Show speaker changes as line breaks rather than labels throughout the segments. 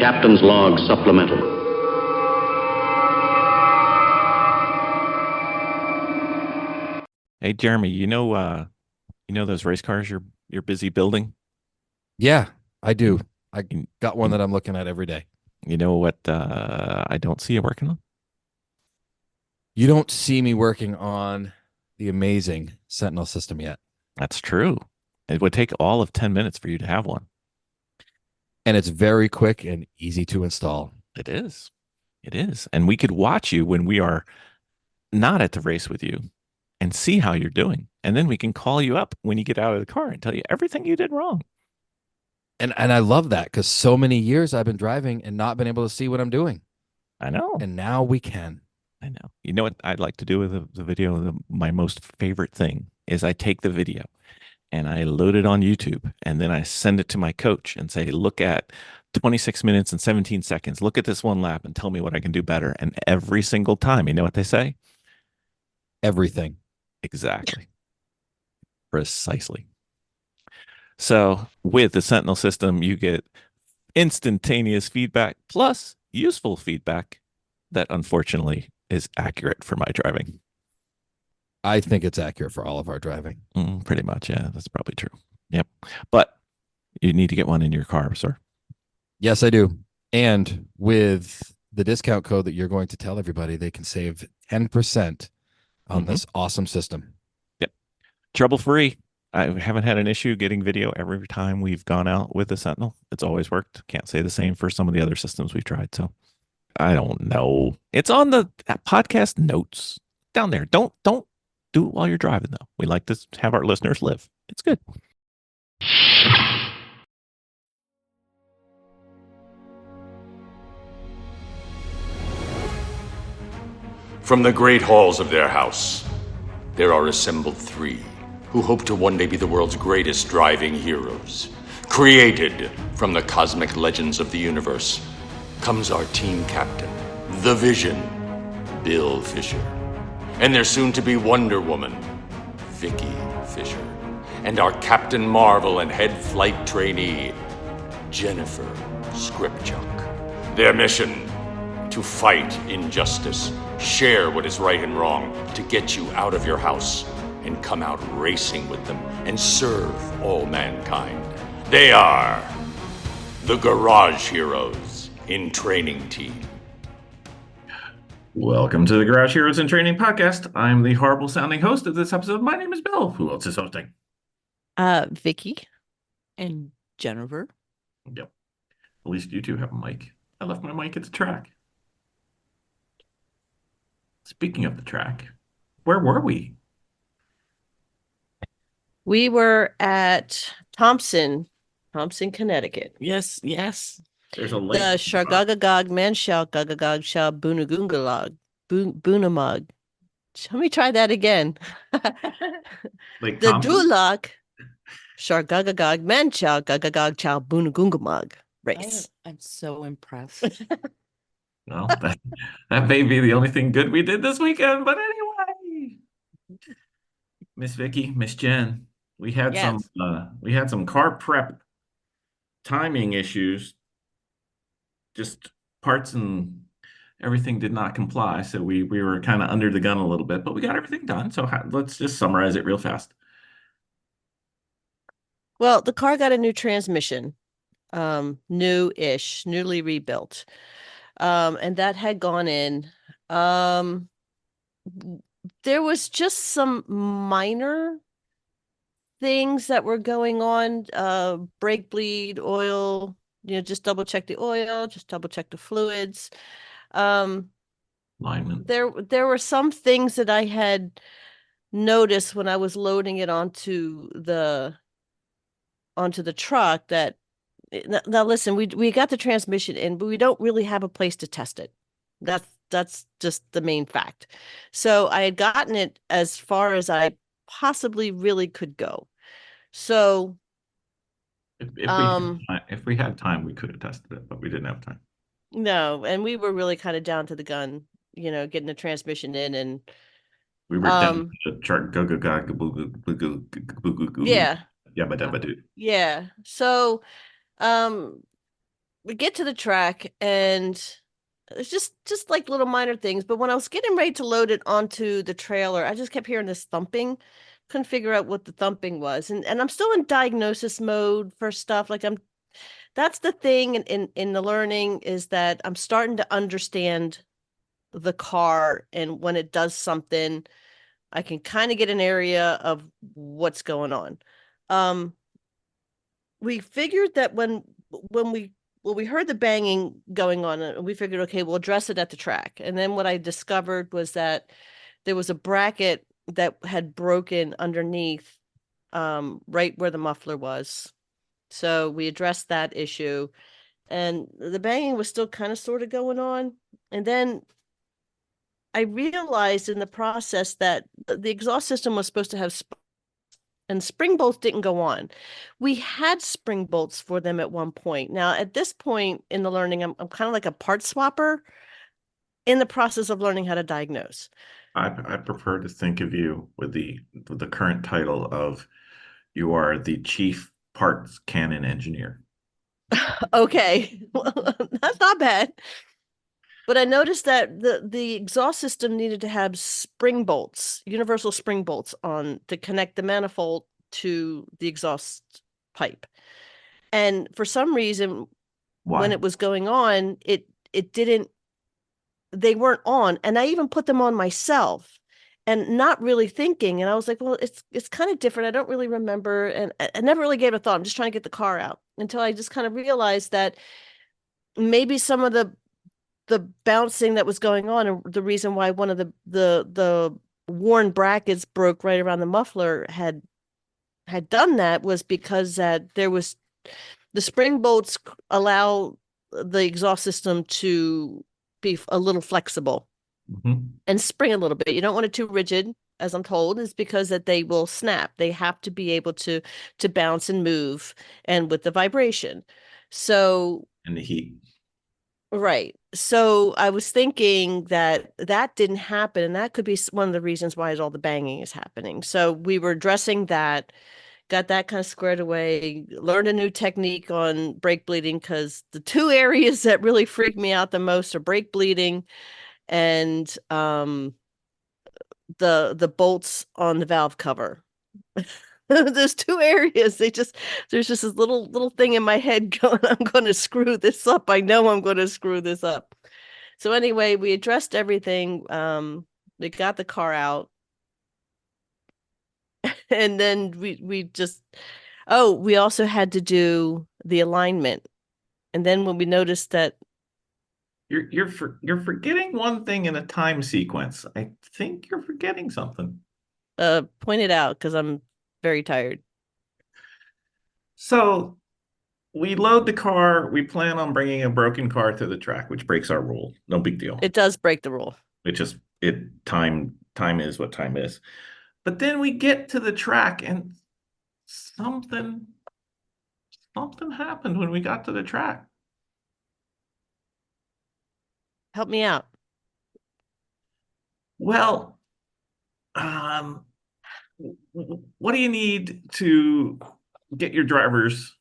Captain's Log Supplemental.
Hey Jeremy, you know those race cars you're busy building?
Yeah, I do. I
You,
got one
you,
that I'm looking at every day.
you know what I don't see you working on?
You don't see me working on the amazing Sentinel system yet.
That's true. It would take all of 10 minutes for you to have one.
And it's very quick and easy to install.
It is. It is. And we could watch you when we are not at the race with you and see how you're doing. And then we can call you up when you get out of the car and tell you everything you did wrong.
And I love that because so many years I've been driving and not been able to see what I'm doing.
I know.
And now we can.
I know. You know what I'd like to do with the video? My most favorite thing is I take the video and I load it on YouTube and then I send it to my coach and say, look at 26 minutes and 17 seconds. Look at this one lap and tell me what I can do better. And every single time, you know what they say?
Everything.
Exactly. Precisely. So with the Sentinel system, you get instantaneous feedback plus useful feedback that unfortunately is accurate for my driving.
I think it's accurate for all of our driving.
Pretty much. Yeah, that's probably true. Yep. But you need to get one in your car, sir.
Yes, I do. And with the discount code that you're going to tell everybody, they can save 10% on this awesome system.
Yep. Trouble free. I haven't had an issue getting video every time we've gone out with the Sentinel. It's always worked. Can't say the same for some of the other systems we've tried. So I don't know. It's on the podcast notes down there. Don't do it while you're driving, though. We like to have our listeners live. It's good.
From the great halls of their house, there are assembled three who hope to one day be the world's greatest driving heroes. Created from the cosmic legends of the universe comes our team captain, the Vision, Bill Fisher, and their soon-to-be Wonder Woman, Vicki Fisher, and our Captain Marvel and head flight trainee, Jennifer Scripchuck. Their mission: to fight injustice, share what is right and wrong, to get you out of your house and come out racing with them and serve all mankind. They are the Garage Heroes in Training Team.
Welcome to the Garage Heroes in Training podcast. I'm the horrible sounding host of this episode. My name is Bill. Who else is hosting?
Vicki and Jennifer.
Yep. At least you two have a mic. I left my mic at the track. Speaking of the track, where were we?
We were at Thompson, Connecticut.
Yes.
There's a
The
link.
Shargagagog Manshal Gagagog Shal Bunagungalag Bunamug. Let me try that again.
Like
The
Thompson?
Dulak Shargagagog Manshal Gagagog Chal Bunagungamug race.
I'm so impressed.
Well, that may be the only thing good we did this weekend, but anyway. Miss Vicki, Miss Jen, we had
Yes.
some car prep timing issues. Just parts and everything did not comply, so we were kind of under the gun a little bit, but we got everything done. So let's just summarize it real fast.
Well, the car got a new transmission, new-ish, newly rebuilt. And that had gone in. There was just some minor things that were going on, brake bleed, oil, just double check the oil, just double check the fluids.
Alignment.
There were some things that I had noticed when I was loading it onto the truck that now listen, we got the transmission in, but we don't really have a place to test it. That's just the main fact. So I had gotten it as far as I possibly really could go. So
If we had time, we could have tested it, but we didn't have time.
no, and we were really kind of down to the gun, getting the transmission in, and
We were down to the chart.
yeah.
Yeah, but
Yeah. So we get to the track, and it's just like little minor things. But when I was getting ready to load it onto the trailer, I just kept hearing this thumping. Couldn't figure out what the thumping was. And I'm still in diagnosis mode for stuff. Like that's the thing in the learning, is that I'm starting to understand the car, and when it does something, I can kind of get an area of what's going on. We figured that when we heard the banging going on, and we figured, okay, we'll address it at the track. And then what I discovered was that there was a bracket that had broken underneath, right where the muffler was. So we addressed that issue, and the banging was still kind of sort of going on. And then I realized in the process that the exhaust system was supposed to have and spring bolts didn't go on. We had spring bolts for them at one point. Now, at this point in the learning, I'm kind of like a part swapper in the process of learning how to diagnose.
I prefer to think of you with the current title of you are the chief parts canon engineer.
Okay, that's not bad. But I noticed that the exhaust system needed to have spring bolts, universal spring bolts on to connect the manifold to the exhaust pipe. And for some reason, when
Why?
it was going on, it didn't, they weren't on. And I even put them on myself and not really thinking. And I was like, well, it's kind of different. I don't really remember. And I never really gave it a thought. I'm just trying to get the car out, until I just kind of realized that maybe some of the bouncing that was going on, and the reason why one of the worn brackets broke right around the muffler had done that, was because that there was the spring bolts allow the exhaust system to be a little flexible and spring a little bit. You don't want it too rigid, as I'm told, is because that they will snap. They have to be able to bounce and move, and with the vibration. So
And the heat.
right. So I was thinking that that didn't happen, and that could be one of the reasons why all the banging is happening. So we were addressing that, got that kind of squared away, learned a new technique on brake bleeding, because the two areas that really freak me out the most are brake bleeding and the bolts on the valve cover. There's two areas. There's just this little thing in my head going, I'm going to screw this up. I know I'm going to screw this up. So anyway, we addressed everything. We got the car out, and then we just, oh, we also had to do the alignment. And then when we noticed that,
You're forgetting one thing in a time sequence. I think you're forgetting something.
point it out, because I'm very tired.
So we load the car. We plan on bringing a broken car to the track, which breaks our rule. No big deal.
It does break the rule.
It just it time is what time is. But then we get to the track, and something happened when we got to the track.
Help me out.
Well, um, what do you need to get your drivers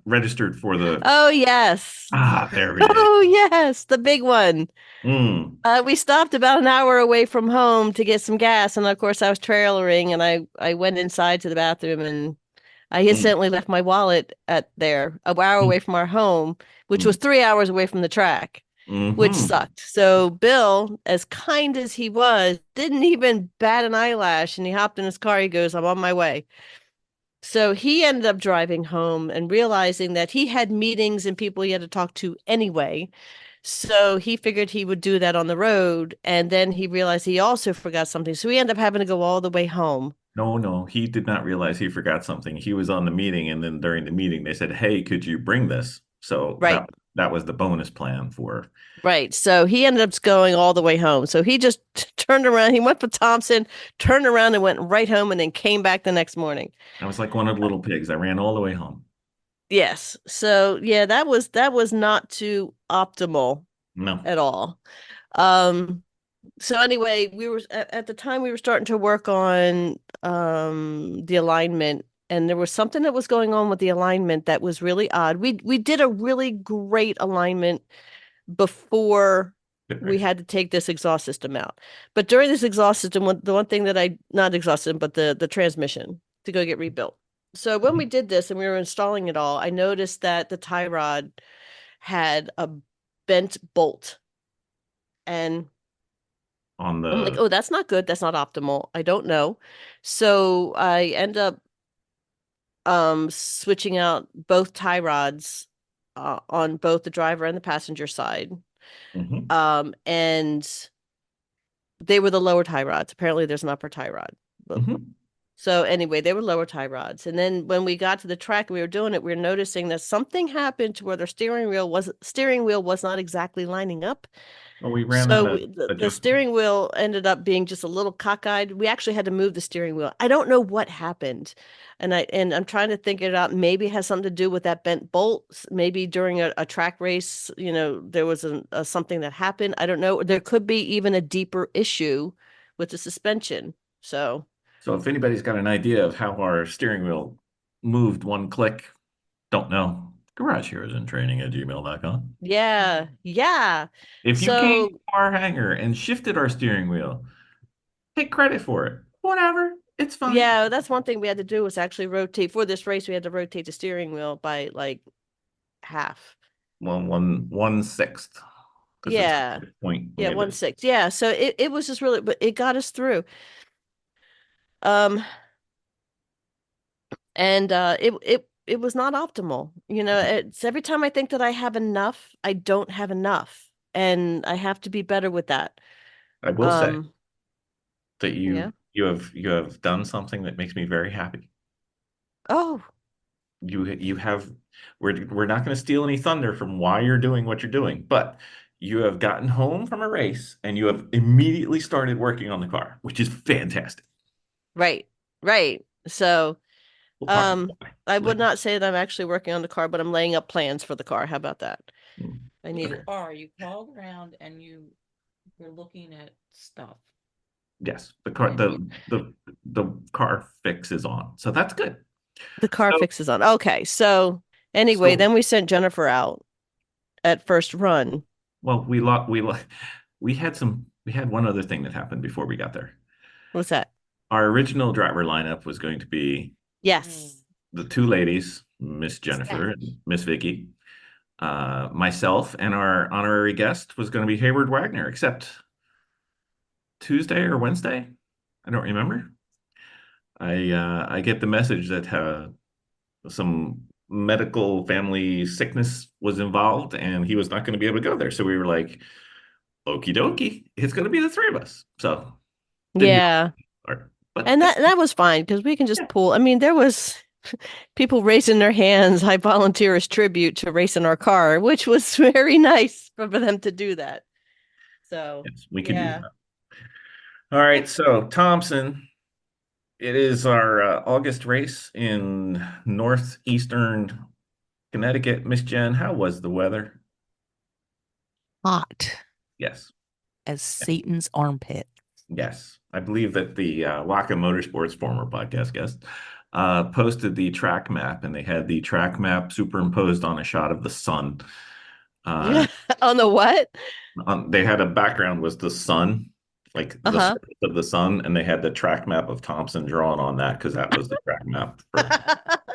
registered for the
Oh, yes.
there it is.
Oh, yes, the big one. We stopped about an hour away from home to get some gas, and of course I was trailering, and I went inside to the bathroom, and I incidentally left my wallet at there, an hour away from our home, which was 3 hours away from the track, which sucked. So Bill, as kind as he was, didn't even bat an eyelash, and he hopped in his car. He goes, I'm on my way. So he ended up driving home and realizing that he had meetings and people he had to talk to anyway. So he figured he would do that on the road. And then he realized he also forgot something. So he ended up having to go all the way home.
No, he did not realize he forgot something. He was on the meeting, and then during the meeting, they said, "Hey, could you bring this?" So
Right.
that was the bonus plan for.
Right. So he ended up going all the way home. So he just turned around. He went for Thompson, turned around and went right home, and then came back the next morning.
I was like one of the little pigs. I ran all the way home.
Yes. So yeah, that was not too optimal
No.
at all. So anyway, we were at the time we were starting to work on the alignment. and there was something that was going on with the alignment that was really odd. We did a really great alignment before we had to take this exhaust system out. But during this exhaust system, the one thing that not exhaust system, but the transmission to go get rebuilt. So when we did this and we were installing it all, I noticed that the tie rod had a bent bolt. And
On
I'm like,
the
oh, that's not good. That's not optimal. I don't know. So I end up switching out both tie rods on both the driver and the passenger side.
Mhm.
And they were the lower tie rods. Apparently there's an upper tie rod.
Mhm.
So anyway, they were lower tie rods. And then when we got to the track and we were doing it, we were noticing that something happened to where the steering wheel was not exactly lining up.
Well, we ran
So
out of
the
adjustment.
steering wheel ended up being just a little cockeyed. We actually had to move the steering wheel. I don't know what happened. And I'm trying to think it out. Maybe it has something to do with that bent bolt. Maybe during a track race, there was something that happened. I don't know. There could be even a deeper issue with the suspension. So
if anybody's got an idea of how our steering wheel moved one click, don't know. GarageHeroesInTraining@gmail.com.
yeah.
If you came
So
to our hangar and shifted our steering wheel, take credit for it. Whatever. It's fine.
yeah, that's one thing we had to do was actually rotate for this race. We had to rotate the steering wheel by like half.
Well, one sixth. Because it's
Yeah.
a point.
Yeah, 1/6. Yeah. So it was just really, but it got us through. Um, and it was not optimal. It's every time I think that I have enough, I don't have enough. And I have to be better with that.
I will say that
Yeah.
you have done something that makes me very happy.
Oh,
You have we're not going to steal any thunder from why you're doing what you're doing, but you have gotten home from a race and you have immediately started working on the car, which is fantastic.
right. Right. So
We'll talk about why
I would
later.
not say that I'm actually working on the car, but I'm laying up plans for the car. How about that?
Mm.
I need
You
it.
are. You called around and you were looking at stuff.
Yes, the car the car fix is on, so that's good.
The car
So,
fix is on. Okay. So anyway,
so
then we sent Jennifer out at first run.
well, we had one other thing that happened before we got there.
What's that?
Our original driver lineup was going to be
Yes.
the two ladies, Miss Jennifer and Miss Vicki. Myself and our honorary guest was going to be Hayward Wagner, except Tuesday or Wednesday. I don't remember. I get the message that some medical family sickness was involved and he was not going to be able to go there. So we were like, okie dokie, it's going to be the three of us. So didn't do
Yeah.
it. But
And that was fine because we can just pull. I mean, there was people raising their hands. I volunteer as tribute to race in our car, which was very nice for them to do that. So
yes, we could use
yeah.
that. All right, so Thompson, it is our August race in northeastern Connecticut. Miss Jen, how was the weather?
Hot
Yes,
as Satan's armpit.
yes. I believe that the Waka Motorsports former podcast guest posted the track map, and they had the track map superimposed on a shot of the sun.
On the what?
They had a background was the sun, like the
Uh-huh.
surface of the sun, and they had the track map of Thompson drawn on that because that was the track map.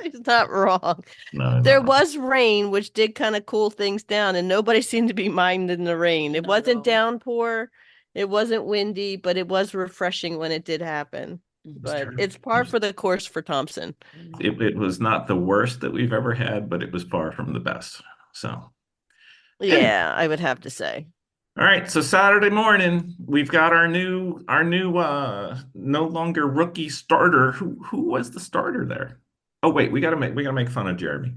He's not wrong.
No,
There
no.
was rain, which did kind of cool things down, and nobody seemed to be minding the rain. It
Not at
wasn't
all.
downpour, it wasn't windy, but it was refreshing when it did happen. But it's par for the course for Thompson.
It was not the worst that we've ever had, but it was far from the best. So,
Yeah, I would have to say.
all right. So Saturday morning, we've got our new no longer rookie starter. Who was the starter there? Oh wait, we gotta make fun of Jeremy.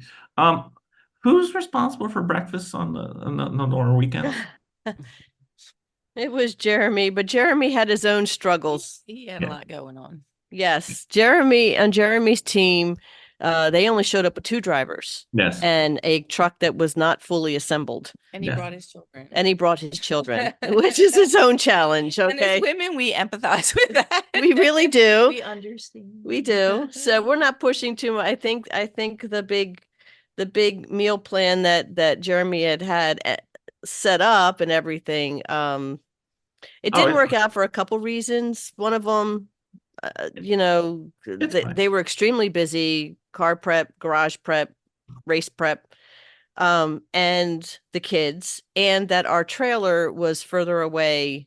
Who's responsible for breakfast on the normal weekends?
It was Jeremy, but Jeremy had his own struggles.
He had a lot going on.
Yes, Jeremy and Jeremy's team They only showed up with 2 drivers
Yes.
and a truck that was not fully assembled.
And he
Yeah.
brought his children.
And he brought his children, which is his own challenge.
And as
Okay.
women, we empathize with that.
We really do.
We understand.
We do. So we're not pushing too much. I think the big meal plan that Jeremy had set up and everything, it
Oh,
didn't
it's
work out for a couple reasons. One of them,
It's fine.
they were extremely busy, car prep, garage prep, race prep, and the kids, and that our trailer was further away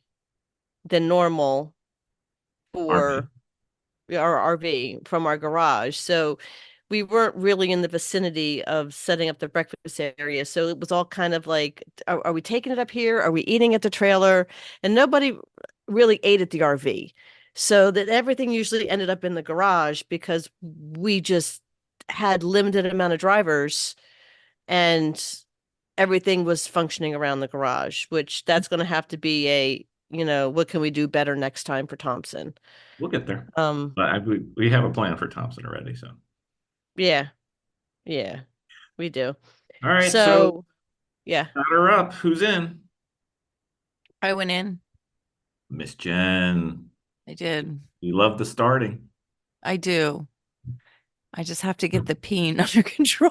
than normal for our RV from our garage. So we weren't really in the vicinity of setting up the breakfast area. So it was all kind of like, are we taking it up here? Are we eating at the trailer? And nobody really ate at the RV. So that everything usually ended up in the garage because we just had limited amount of drivers and everything was functioning around the garage, which that's going to have to be what can we do better next time for Thompson?
We'll get there. But we have a plan for Thompson already. So.
Yeah, we do.
All right.
So yeah.
Got her up. Who's in?
I went in.
Miss Jen.
I did.
You love the starting.
I do. I just have to get the peen under control.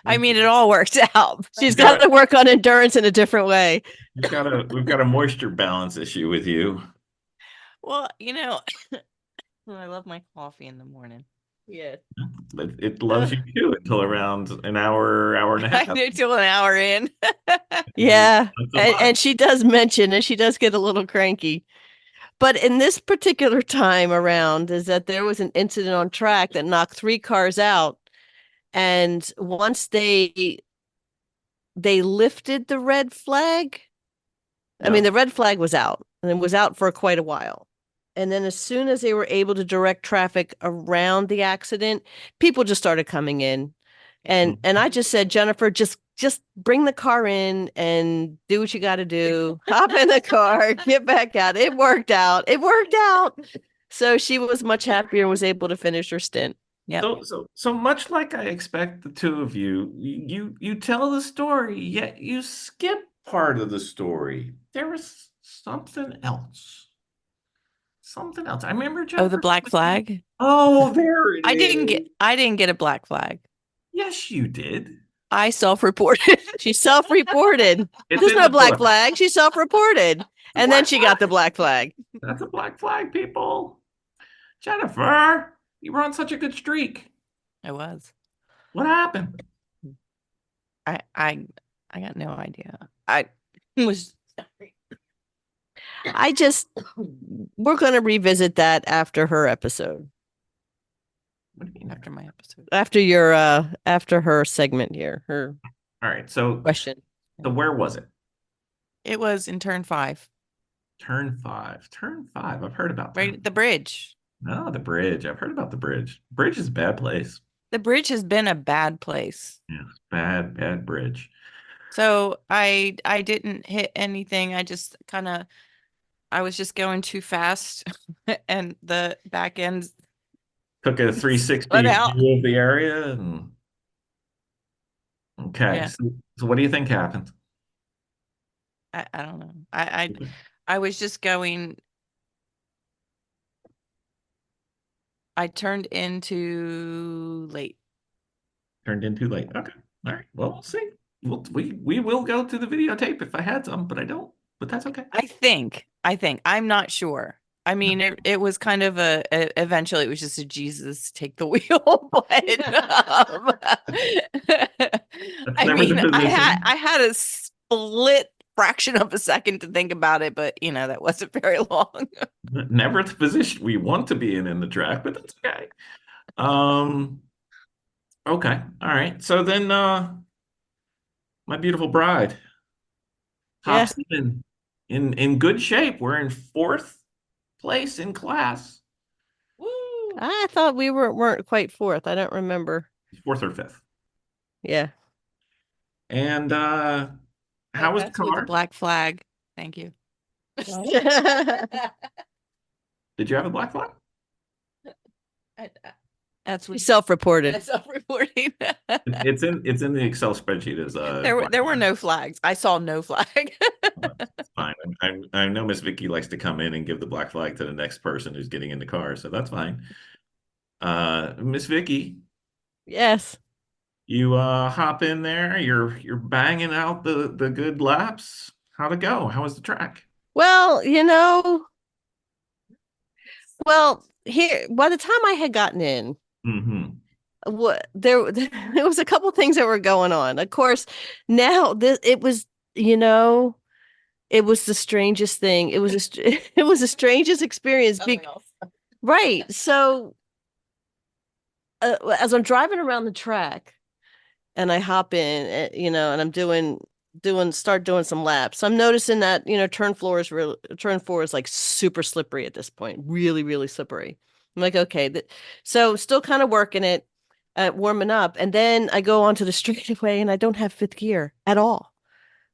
I mean, it all works out.
She's got to work on endurance in a different way.
We've got a moisture balance issue with you.
Well, I love my coffee in the morning.
Yeah.
But it loves you too until around an hour and a half.
I do till an hour in.
Yeah. And she does mention, and she does get a little cranky. But in this particular time around is that there was an incident on track that knocked 3 cars out. And once they lifted the red flag, I mean, the red flag was out and it was out for quite a while. And then as soon as they were able to direct traffic around the accident, people just started coming in. And I just said, Jennifer, just bring the car in and do what you got to do. Hop in the car, get back out. It worked out. So she was much happier and was able to finish her stint.
Yeah.
So much like I expect the two of you tell the story, yet you skip part of the story. There was something else. I remember Jennifer.
Oh, the black flag.
Oh, there it is.
I didn't get a black flag.
Yes, you did.
I self-reported.
She self-reported. There's no black flag. She self-reported. And then she got the black flag.
That's a black flag, people. Jennifer, you were on such a good streak.
I was.
What happened?
I got no idea. I was sorry.
We're going to revisit that after her episode.
What do you mean?
After my episode.
After her segment here, her
All right, so
question.
So where was it?
It was in turn 5.
Turn 5. I've heard about that.
Right, the bridge.
No, the bridge. I've heard about the bridge. Bridge is a bad place.
The bridge has been a bad place.
Yeah, bad bridge.
So I didn't hit anything. I was just going too fast and the back end
Took a 360 view of the area and okay.
Yeah.
So what do you think happened?
I don't know. I was just going. I turned in too late.
Turned in too late. Okay. All right. Well, we'll see. We will go to the videotape if I had some, but I don't. But that's okay.
I think. I'm not sure. I mean, it was kind of eventually it was just a Jesus take the wheel. I had a split fraction of a second to think about it, but that wasn't very long.
Never the position we want to be in the track, but that's okay. Okay. All right. So then my beautiful bride hops in good shape. We're in 4th place in class.
Woo!
I thought we weren't quite 4th. I don't remember.
4th or 5th.
Yeah.
And how was the
With
car?
the black flag. Thank you.
Did you have a black flag?
That's what
Self-reported.
that's self-reporting.
It's in the Excel spreadsheet as a
There were
black
no flags. I saw no flag.
flag. That's fine. I know Miss Vicky likes to come in and give the black flag to the next person who's getting in the car, so that's fine. Miss Vicky,
Yes.
you hop in there. You're banging out the good laps. How'd it go? How was the track?
Well, here by the time I had gotten in,
Mm-hmm.
what there was a couple things that were going on. Of course, now it was, it was the strangest thing. It was it was the strangest experience. Right. So as I'm driving around the track and I hop in, and I'm start doing some laps. I'm noticing that, turn four is like super slippery at this point, really, really slippery. I'm like, okay, so still kind of working it, warming up. And then I go onto the straightaway and I don't have fifth gear at all.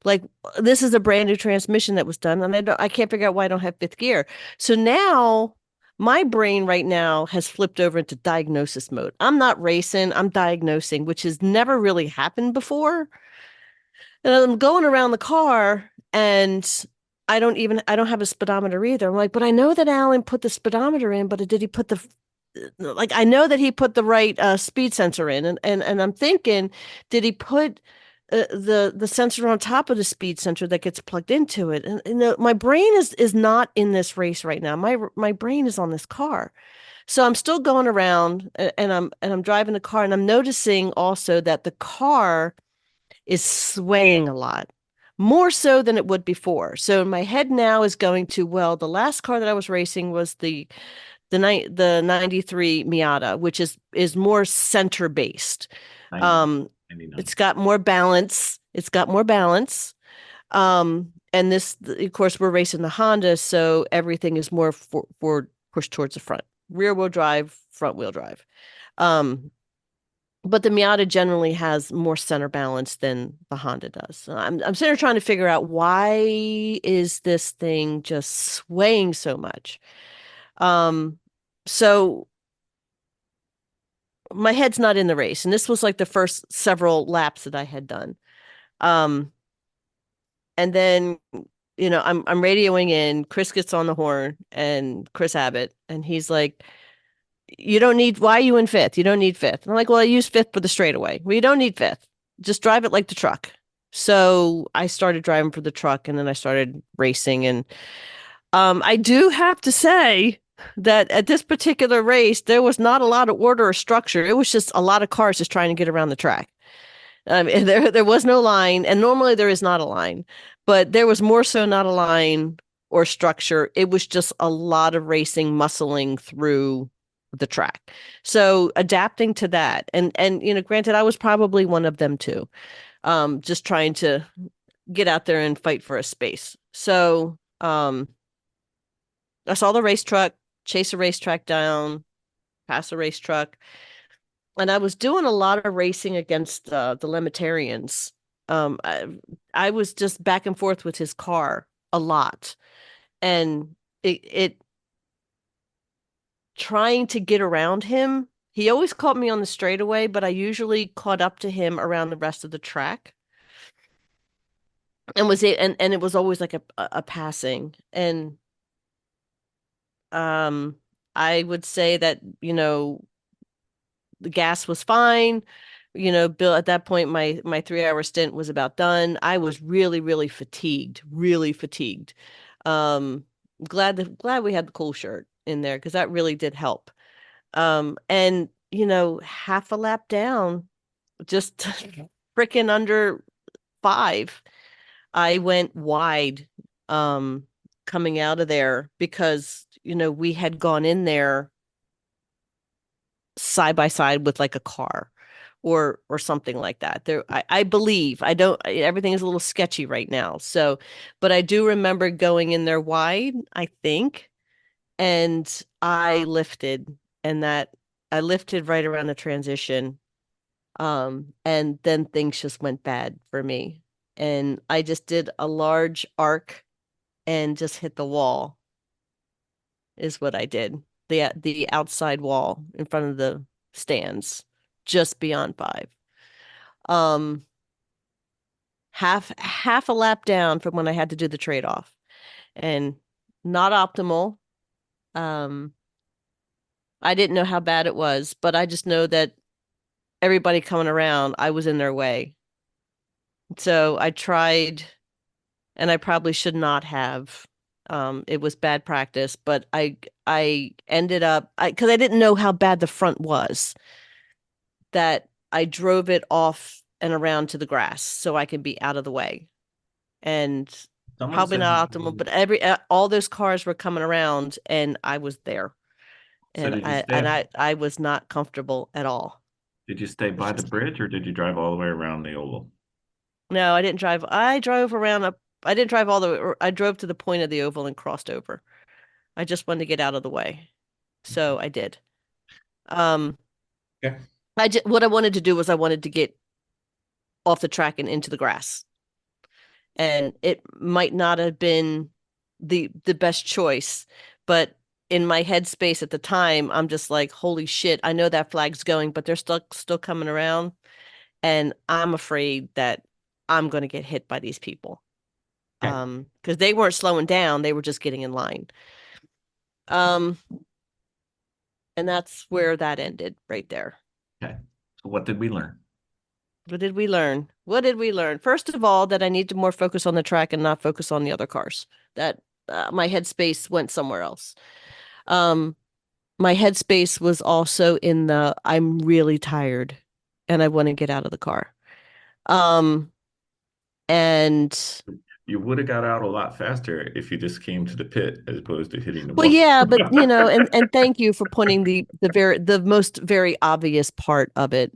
Like, this is a brand new transmission that was done, and I can't figure out why I don't have fifth gear. So now my brain right now has flipped over into diagnosis mode. I'm not racing, I'm diagnosing, which has never really happened before. And I'm going around the car and I don't have a speedometer either. I'm like, but I know that Alan put the speedometer in, but did he put I know that he put the right speed sensor in, and I'm thinking, did he put the sensor on top of the speed sensor that gets plugged into it? And my brain is not in this race right now. My brain is on this car. So I'm still going around and I'm driving the car, and I'm noticing also that the car is swaying a lot, more so than it would before. So my head now is going to, well, the last car that I was racing was the 93 Miata, which is more center based.
99.
It's got more balance. And this, of course, we're racing the Honda, so everything is more forward, pushed towards the front, rear wheel drive, front wheel drive. But the Miata generally has more center balance than the Honda does. So I'm sitting there trying to figure out, why is this thing just swaying so much? So my head's not in the race, and this was like the first several laps that I had done. And then, I'm radioing in. Chris gets on the horn, and Chris Abbott, and he's like, why are you in fifth? You don't need fifth. And I'm like, well, I use fifth for the straightaway. Well, you don't need fifth. Just drive it like the truck. So I started driving for the truck, and then I started racing. And I do have to say that at this particular race, there was not a lot of order or structure. It was just a lot of cars just trying to get around the track. There was no line, and normally there is not a line, but there was more so not a line or structure. It was just a lot of racing, muscling through the track. So adapting to that, and granted, I was probably one of them too, just trying to get out there and fight for a space. So I saw the race truck, chase a racetrack down, pass a race truck. And I was doing a lot of racing against the Limitarians. I was just back and forth with his car a lot. And it trying to get around him. He always caught me on the straightaway, but I usually caught up to him around the rest of the track. And it was always like a passing. And I would say that, the gas was fine. Bill, at that point, my 3-hour stint was about done. I was really, really fatigued, really fatigued. Glad we had the cool shirt in there, because that really did help. And half a lap down, just freaking under 5, I went wide, coming out of there, because we had gone in there side by side with like a car or something like that. I believe, I don't, everything is a little sketchy right now. So, but I do remember going in there wide, I think, and I lifted, and that I lifted right around the transition. And then things just went bad for me. And I just did a large arc and just hit the wall, is what I did. the outside wall in front of the stands, just beyond 5. Um, half a lap down from when I had to do the trade-off, and not optimal. I didn't know how bad it was, but I just know that everybody coming around, I was in their way. So I tried, and I probably should not have. It was bad practice, but I ended up, because I didn't know how bad the front was, that I drove it off and around to the grass so I can be out of the way. And
Someone
probably
said,
not optimal, but all those cars were coming around and I was there.
so
And
did you stay,
I was not comfortable at all.
did you stay
It's
by the
just,
bridge or did you drive all the way around the oval?
no, I didn't drive. I drove around up. I didn't drive all the way. I drove to the point of the oval and crossed over. I just wanted to get out of the way. So I did. Um,
Okay.
what I wanted to do was I wanted to get off the track and into the grass. And it might not have been the best choice, but in my headspace at the time, I'm just like, holy shit, I know that flag's going, but they're still coming around, and I'm afraid that I'm going to get hit by these people.
Okay.
Because they weren't slowing down, they were just getting in line. And that's where that ended right there.
Okay. So what did we learn?
What did we learn? What did we learn? First of all, that I need to more focus on the track and not focus on the other cars. That my headspace went somewhere else. Um, my headspace was also in the I'm really tired and I want to get out of the car. And
You would have got out a lot faster if you just came to the pit as opposed to hitting the
well,
wall.
yeah, but and thank you for pointing the most very obvious part of it.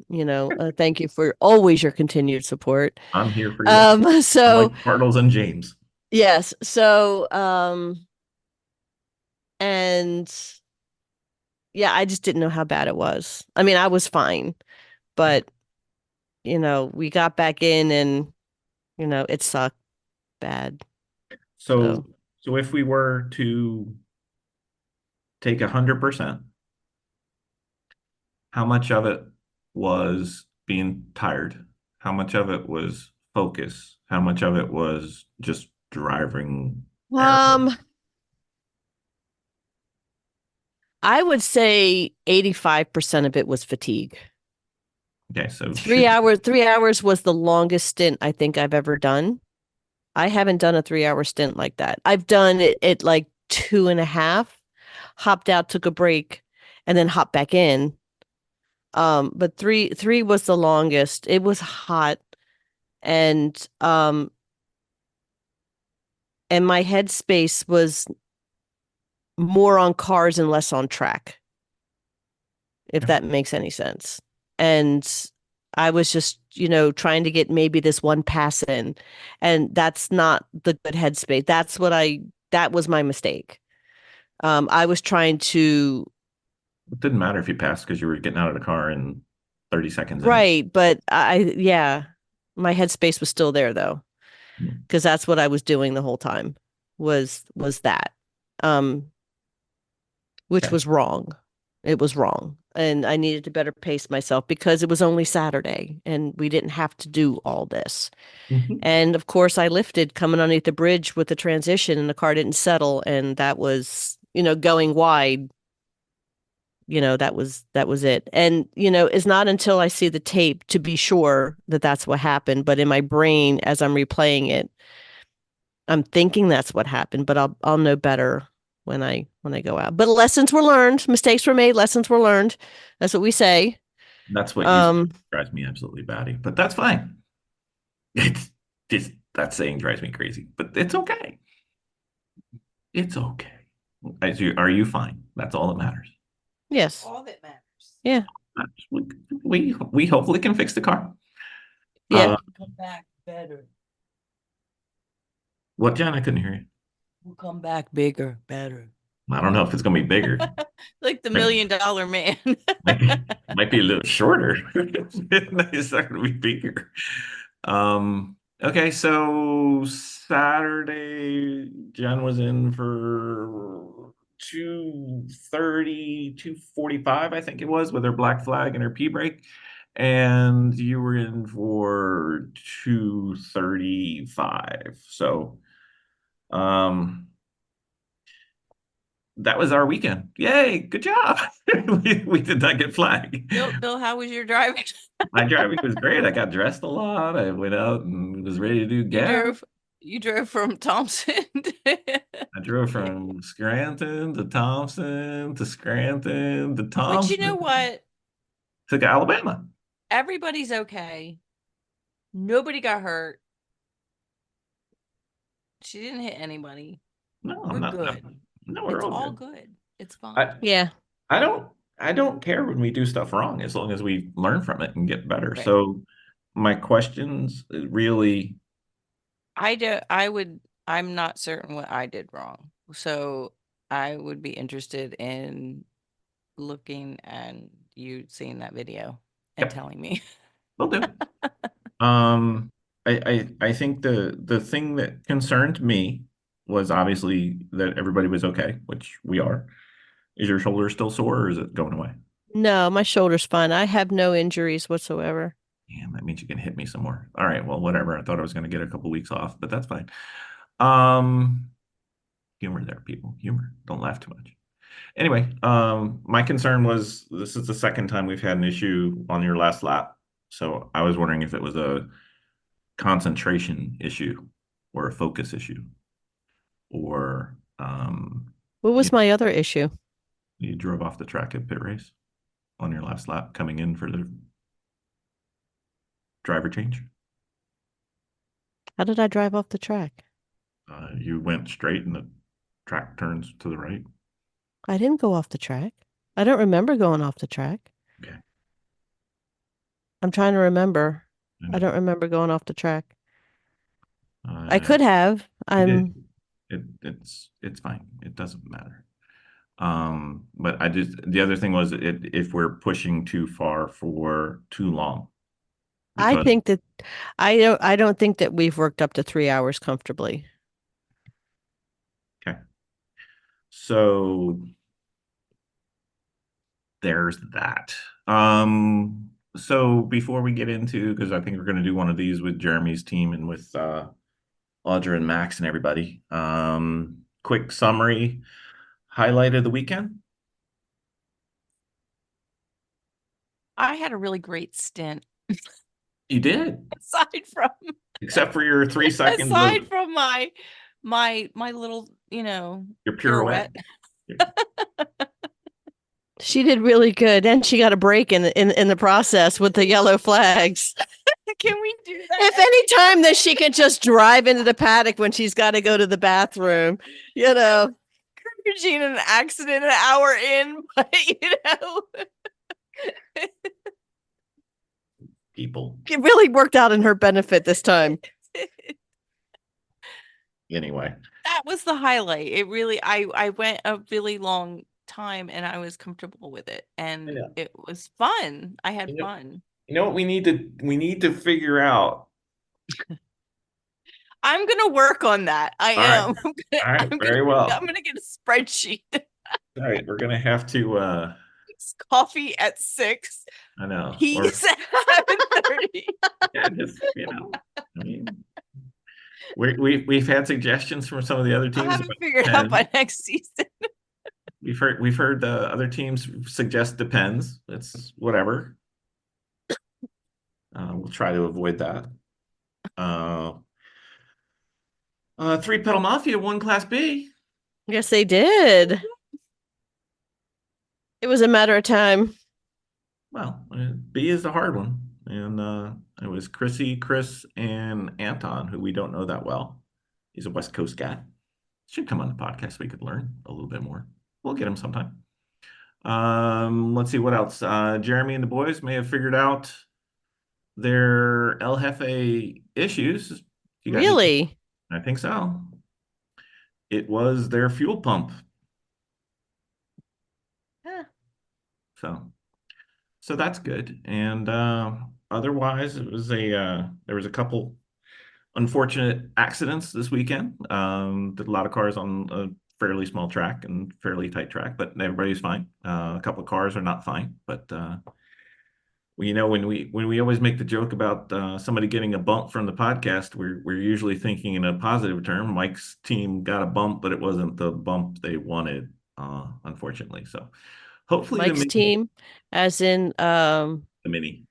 Thank you for always your continued support.
I'm here for you.
So
Like Cardinals and James.
yes, so and yeah, I just didn't know how bad it was. I mean, I was fine, but we got back in and it sucked bad.
So, so if we were to take 100%, how much of it was being tired? How much of it was focus? How much of it was just driving error?
I would say 85% of it was fatigue.
Okay, so
3 hours was the longest stint I think I've ever done. I haven't done a 3 hour stint like that. I've done it like 2.5, hopped out, took a break, and then hopped back in. But three was the longest. It was hot, and and my headspace was more on cars and less on track, if that makes any sense. And I was just, trying to get maybe this one pass in, and that's not the good headspace. That was my mistake. I was trying to,
it didn't matter if you passed because you were getting out of the car in 30 seconds.
right, but yeah, my headspace was still there though, because that's what I was doing the whole time was that, which
Okay.
was wrong. It was wrong. And I needed to better pace myself because it was only Saturday and we didn't have to do all this.
Mhm.
And of course, I lifted coming underneath the bridge with the transition and the car didn't settle. And that was, going wide. That was it. And, it's not until I see the tape to be sure that that's what happened. But in my brain, as I'm replaying it, I'm thinking that's what happened, but I'll know better when I go out. But lessons were learned, mistakes were made, lessons were learned. That's what we say.
That's what you drives me absolutely batty, but that's fine. It's just that saying drives me crazy, but it's okay. It's okay. Are you fine? That's all that matters.
Yes.
All that matters.
Yeah.
We hopefully can fix the car.
Yeah.
Come back better.
What, Jen? I couldn't hear you.
We'll come back bigger, better.
I don't know if it's gonna be bigger.
Like the $1 million man.
Might be a little shorter. It's not gonna be bigger. Okay, so Saturday, Jen was in for 2:30, 2:45, I think it was, with her black flag and her P brake. And you were in for 2:35. So that was our weekend. Yay, good job. we did not get flagged.
Bill, how was your driving?
My driving was great. I got dressed a lot. I went out and was ready to do gas.
You drove from Thompson.
I drove from Scranton to Thompson to Scranton to Thompson.
But you know what?
To Alabama.
Everybody's okay. Nobody got hurt. She didn't hit anybody.
No,
We're
I'm not.
good.
No, we're
It's
all
all
good.
good. It's fine.
Yeah.
I don't care when we do stuff wrong as long as we learn from it and get better.
Right.
So my questions really,
I'm not certain what I did wrong. So I would be interested in looking and you seeing that video and
Yep.
telling me.
will do. I think the thing that concerned me was obviously that everybody was okay, which we are. Is your shoulder still sore or is it going away?
No, my shoulder's fine. I have no injuries whatsoever.
Damn, that means you can hit me some more. All right, well, whatever. I thought I was going to get a couple weeks off, but that's fine. Humor there, people. Humor. Don't laugh too much. Anyway, my concern was this is the second time we've had an issue on your last lap. So I was wondering if it was a concentration issue or a focus issue or
What was my other issue?
you drove off the track at pit race on your last lap coming in for the driver change.
How did I drive off the track?
You went straight and the track turns to the right.
I didn't go off the track. I don't remember going off the track.
Okay.
I'm trying to remember.
Yeah.
I don't remember going off the track. I
Uh,
could have.
you did. It's fine. It doesn't matter. But the other thing was if we're pushing too far for too long.
I
Because-
think that I don't think that we've worked up to 3 hours comfortably.
Okay. So there's that. So before we get into, because I think we're going to do one of these with Jeremy's team and with Audra and Max and everybody. Quick summary, highlight of the weekend.
I had a really great stint.
You did,
Aside from
except for your 3 seconds
aside
of
from my little,
your pirouette.
She did really good, and she got a break in the process with the yellow flags.
Can we do that?
If any time that she can just drive into the paddock when she's got to go to the bathroom,
She in an accident an hour in, but
People.
it really worked out in her benefit this time.
Anyway,
that was the highlight. It really, I went a really long time and I was comfortable with it, and it was fun. I had fun.
You know what we need to figure out.
I'm gonna work on that. I am.
All right, very well.
I'm gonna get a spreadsheet.
All right, we're gonna have to.
Coffee at 6.
I know.
Peas at 7:30.
Yeah, just I mean, we've had suggestions from some of the other teams.
I'll have it figured out by next season.
We've heard other teams suggest depends. It's whatever. We'll try to avoid that. 3-pedal Mafia won Class B.
Yes, they did. It was a matter of time.
Well, B is the hard one, and it was Chrissy, Chris, and Anton, who we don't know that well. He's a West Coast guy. Should come on the podcast so we could learn a little bit more. We'll get him sometime. Let's see what else. Jeremy and the boys may have figured out their El Jefe issues.
Really?
I think so. It was their fuel pump.
Huh.
So that's good. And otherwise, it was there was a couple unfortunate accidents this weekend. Did a lot of cars on fairly small track and fairly tight track, but everybody's fine. A couple of cars are not fine, but when we always make the joke about somebody getting a bump from the podcast, we're usually thinking in a positive term. Mike's team got a bump, but it wasn't the bump they wanted, unfortunately. So hopefully
Mike's team, as in
the mini,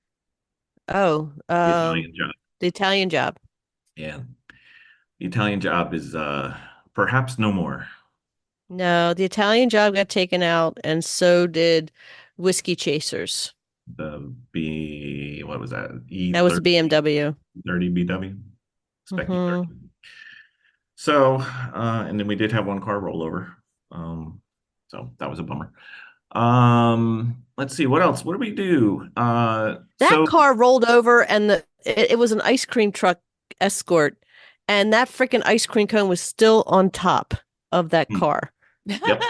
the
Italian job.
the Italian job.
Yeah. The Italian job is perhaps no more.
No, the Italian job got taken out, and so did Whiskey Chasers.
What was that?
That was a BMW.
30 BW. Spec
Mhm.
E30. So, and then we did have one car rollover. So that was a bummer. Let's see, what else? What do we do?
That car rolled over, and it was an ice cream truck Escort, and that freaking ice cream cone was still on top of that car.
Yep.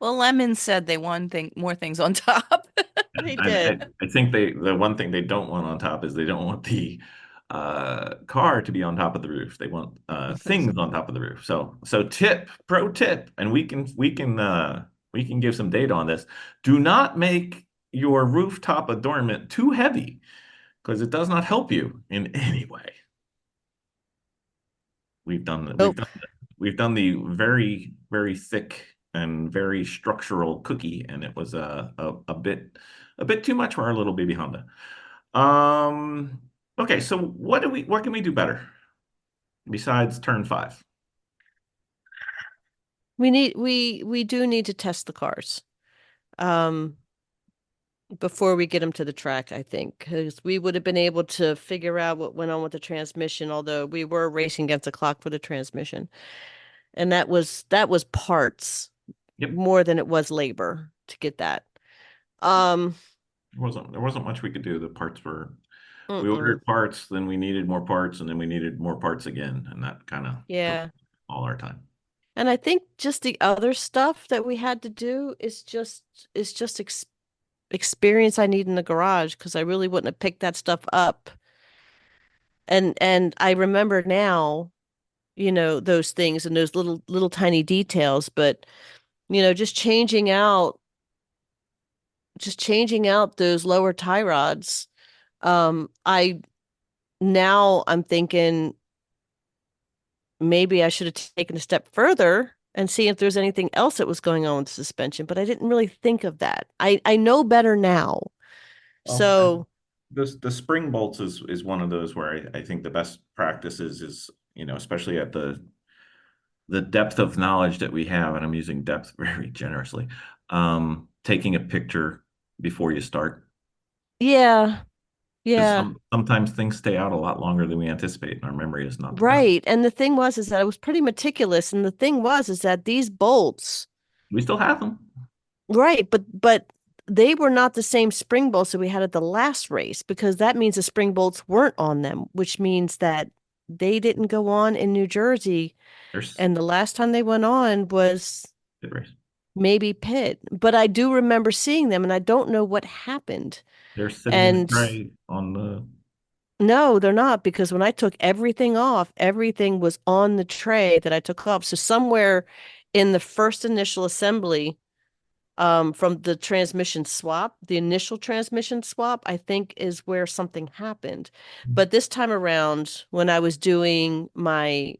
Well, Lemon said they want more things on top.
They did.
I think the one thing they don't want on top is they don't want the car to be on top of the roof. They want things on top of the roof. So pro tip, and we can give some data on this. Do not make your rooftop adornment too heavy, because it does not help you in any way. We've done the very, very thick and very structural cookie, and it was a bit too much for our little baby Honda. Okay, so what can we do better besides turn 5?
We do need to test the cars before we get them to the track, I think, because we would have been able to figure out what went on with the transmission, although we were racing against the clock for the transmission. And that was parts.
Yep.
More than it was labor to get that.
There wasn't much we could do. The parts were we ordered parts, then we needed more parts, and then we needed more parts again, and that kind of took all our time.
And I think just the other stuff that we had to do is just experience I need in the garage, because I really wouldn't have picked that stuff up. And I remember now, those things and those little tiny details, but just changing out those lower tie rods. I'm thinking maybe I should have taken a step further and see if there's anything else that was going on with the suspension, but I didn't really think of that. I know better now. So
the spring bolts is one of those where I think the best practice is especially at the depth of knowledge that we have, and I'm using depth very generously, taking a picture before you start.
Yeah.
Sometimes things stay out a lot longer than we anticipate, and our memory is not the best.
Right. And the thing is that I was pretty meticulous, and the thing is that these bolts,
we still have them.
Right, but they were not the same spring bolts that we had at the last race, because that means the spring bolts weren't on them, which means that they didn't go on in New Jersey. And the last time they went on was maybe pit. But I do remember seeing them, and I don't know what happened.
They're sitting in the tray on the...
No, they're not, because when I took everything off, everything was on the tray that I took off. So somewhere in the first initial assembly, from the transmission swap, the initial transmission swap, I think is where something happened. But this time around, when I was doing my,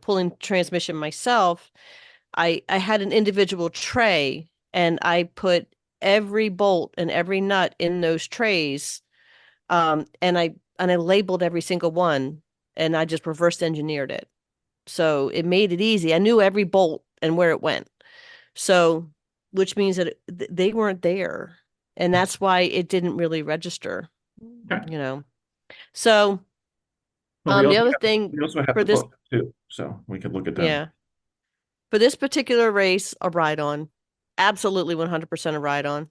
pulling transmission myself, I had an individual tray, and I put every bolt and every nut in those trays. And I labeled every single one, and I just reverse engineered it. So it made it easy. I knew every bolt and where it went. So, which means that they weren't there, and that's why it didn't really register.
Okay.
So the other thing
we also have
for
the
this
book too, so we could look at them.
Yeah. For this particular race, a ride on. Absolutely 100% a ride on.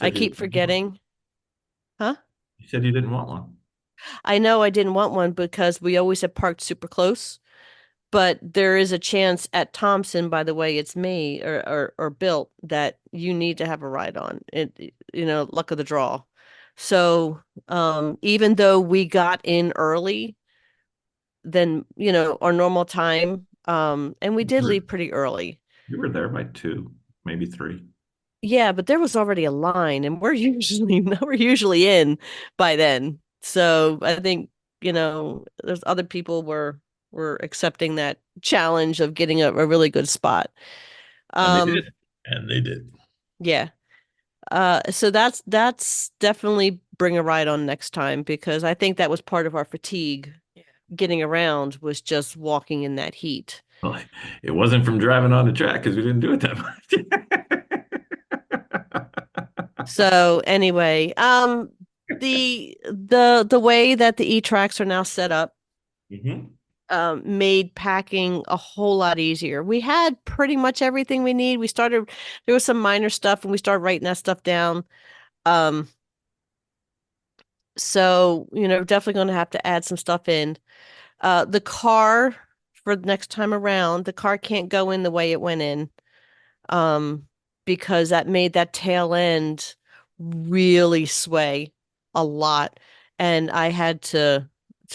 I keep forgetting. Huh?
You said you didn't want one.
I know I didn't want one because we always have parked super close. But there is a chance at Thompson, by the way it's made or built, that you need to have a ride on. It, luck of the draw. So even though we got in early, then our normal time And we did
Sure.
leave pretty early.
You were there by 2, maybe 3.
Yeah, but there was already a line, and we're usually in by then. So I think, there's other people were accepting that challenge of getting a really good spot.
And they did. And they did.
Yeah. So that's definitely bring a ride on next time, because I think that was part of our fatigue. Getting around was just walking in that heat.
Well, it wasn't from driving on the track because we didn't do it that much.
So anyway, the way that the E-Tracks are now set up made packing a whole lot easier. We had pretty much everything we need. There was some minor stuff, and we started writing that stuff down. So, definitely going to have to add some stuff in. The car, for the next time around, the car can't go in the way it went in, because that made that tail end really sway a lot. And I had to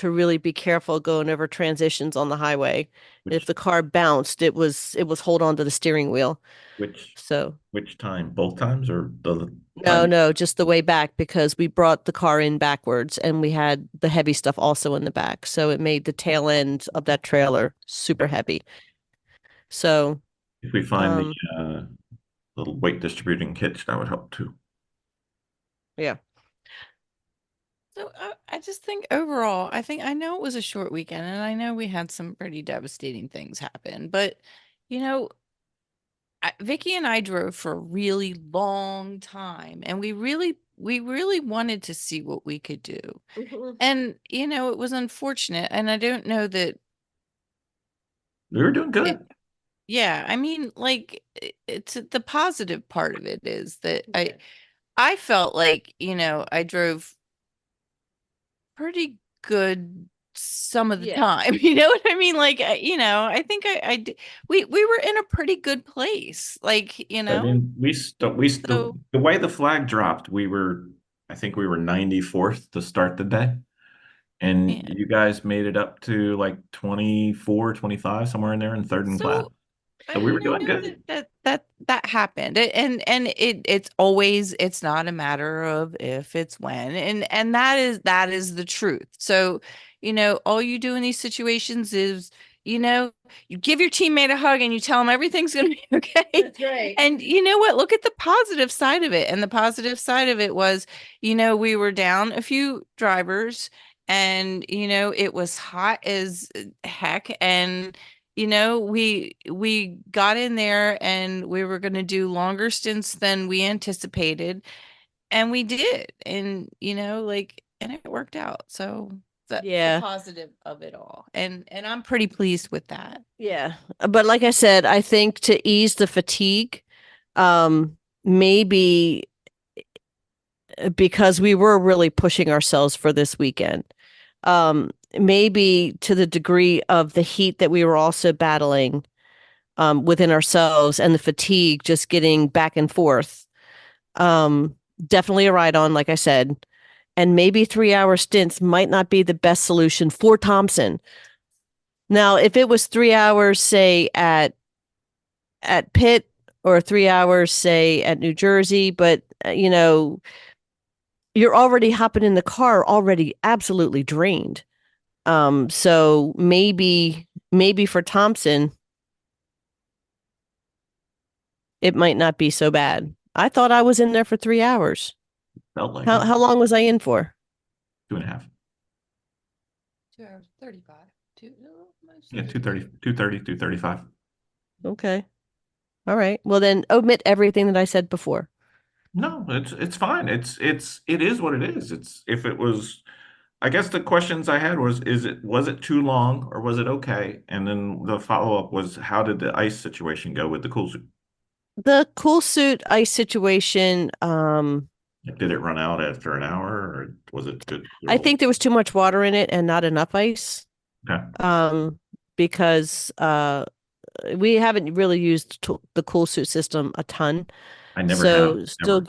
really be careful going over transitions on the highway. If the car bounced, it was hold on to the steering wheel.
Which time? Both times, or the
No, just the way back, because we brought the car in backwards and we had the heavy stuff also in the back. So it made the tail end of that trailer super heavy. So
if we find the little weight distributing kits, that would help too.
yeah.
So I just think overall, I know it was a short weekend, and I know we had some pretty devastating things happen, but Vicki and I drove for a really long time, and we really wanted to see what we could do. And it was unfortunate, and I don't know that
we were doing good.
Yeah, I mean, like, it's the positive part of it is that I felt like, I drove pretty good some of the time. You know what I mean? Like, I think we were in a pretty good place. Like,
I mean, we still the way the flag dropped, I think we were 94th to start the day. And you guys made it up to like 24, 25, somewhere in there in third and class. So we were doing good.
That happened. It's not a matter of if, it's when. And that is the truth. So, all you do in these situations is, you give your teammate a hug and you tell them everything's going to be okay.
That's right.
And you know what? Look at the positive side of it. And the positive side of it was, we were down a few drivers, and, it was hot as heck. And, we got in there, and we were going to do longer stints than we anticipated. And we did. And, and it worked out. So that's the positive of it all. And I'm pretty pleased with that.
Yeah. But like I said, I think to ease the fatigue, maybe because we were really pushing ourselves for this weekend, maybe to the degree of the heat that we were also battling within ourselves, and the fatigue just getting back and forth. Definitely a ride on, like I said, and maybe 3-hour stints might not be the best solution for Thompson. Now, if it was 3 hours, say at Pitt, or 3 hours, say at New Jersey, but you're already hopping in the car, already absolutely drained. So maybe for Thompson, it might not be so bad. I thought I was in there for 3 hours.
Felt like
How long was I in for?
2.5.
2 hours 35.
Yeah, 2:30, 2:30, 2:35.
Okay. All right. Well, then omit everything that I said before.
No, it's fine. It is what it is. If it was, I guess the questions I had was it too long, or was it okay? And then the follow-up was, how did the ice situation go with the cool suit?
The cool suit ice situation,
Did it run out after an hour, or was it good?
I think there was too much water in it and not enough ice.
Okay.
Because we haven't really used the cool suit system a ton.
I never have.
Still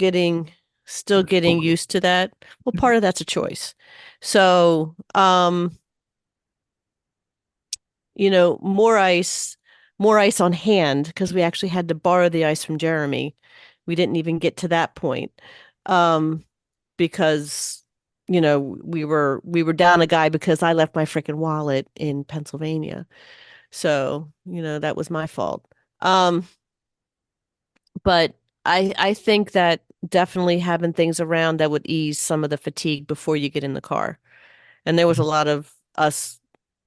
getting used to that. Well, part of that's a choice. So, more ice on hand because we actually had to borrow the ice from Jeremy. We didn't even get to that point. Because we were down a guy because I left my freaking wallet in Pennsylvania. So, that was my fault. But I think that definitely having things around that would ease some of the fatigue before you get in the car. And there was a lot of us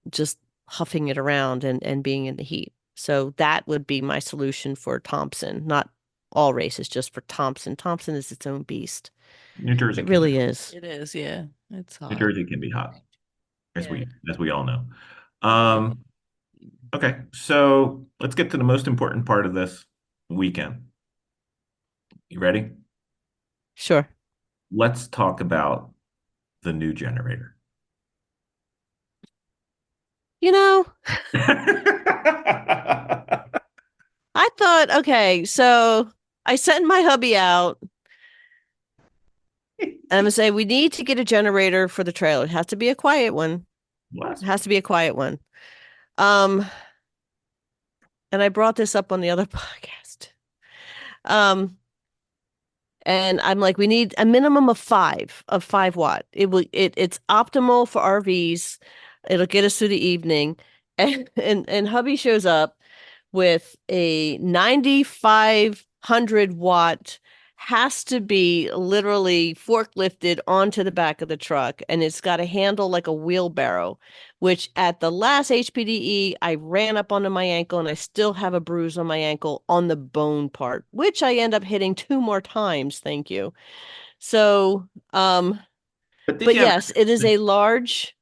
just huffing it around and being in the heat. So that would be my solution for Thompson, not all races, just for Thompson. Thompson is its own beast.
New Jersey
It
can be
really
hot.
is.
It is, yeah. It's
New
hot.
Jersey can be hot, as
Yeah.
we all know. Okay, so let's get to the most important part of this weekend. You ready?
Sure.
Let's talk about the new generator.
I thought, okay, so I sent my hubby out. And I'm gonna say we need to get a generator for the trailer. It has to be a quiet one.
What?
It has to be a quiet one. And I brought this up on the other podcast. And I'm like, we need a minimum of 5 watt. It's optimal for RVs. It'll get us through the evening. And hubby shows up with a 9,500 watt, has to be literally forklifted onto the back of the truck, and it's got a handle like a wheelbarrow, which at the last HPDE I ran up onto my ankle, and I still have a bruise on my ankle on the bone part, which I end up hitting 2 more times. Thank you. So
But
but yes, it is a large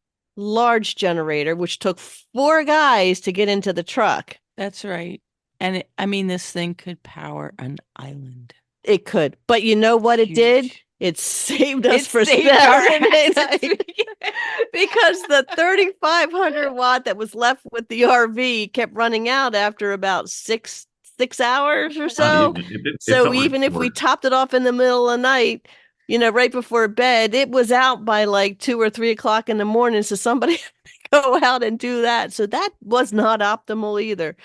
generator, which took 4 guys to get into the truck.
That's right. And this thing could power an island.
It could, but you know what it did?
Huge.
It saved us
It
for
saved our
Saturday
asses.
night because the 3,500 watt that was left with the RV kept running out after about six hours or so. So even if we topped it off in the middle of the night, right before bed, it was out by like 2 or 3 o'clock in the morning. So somebody had to go out and do that. So that was not optimal either.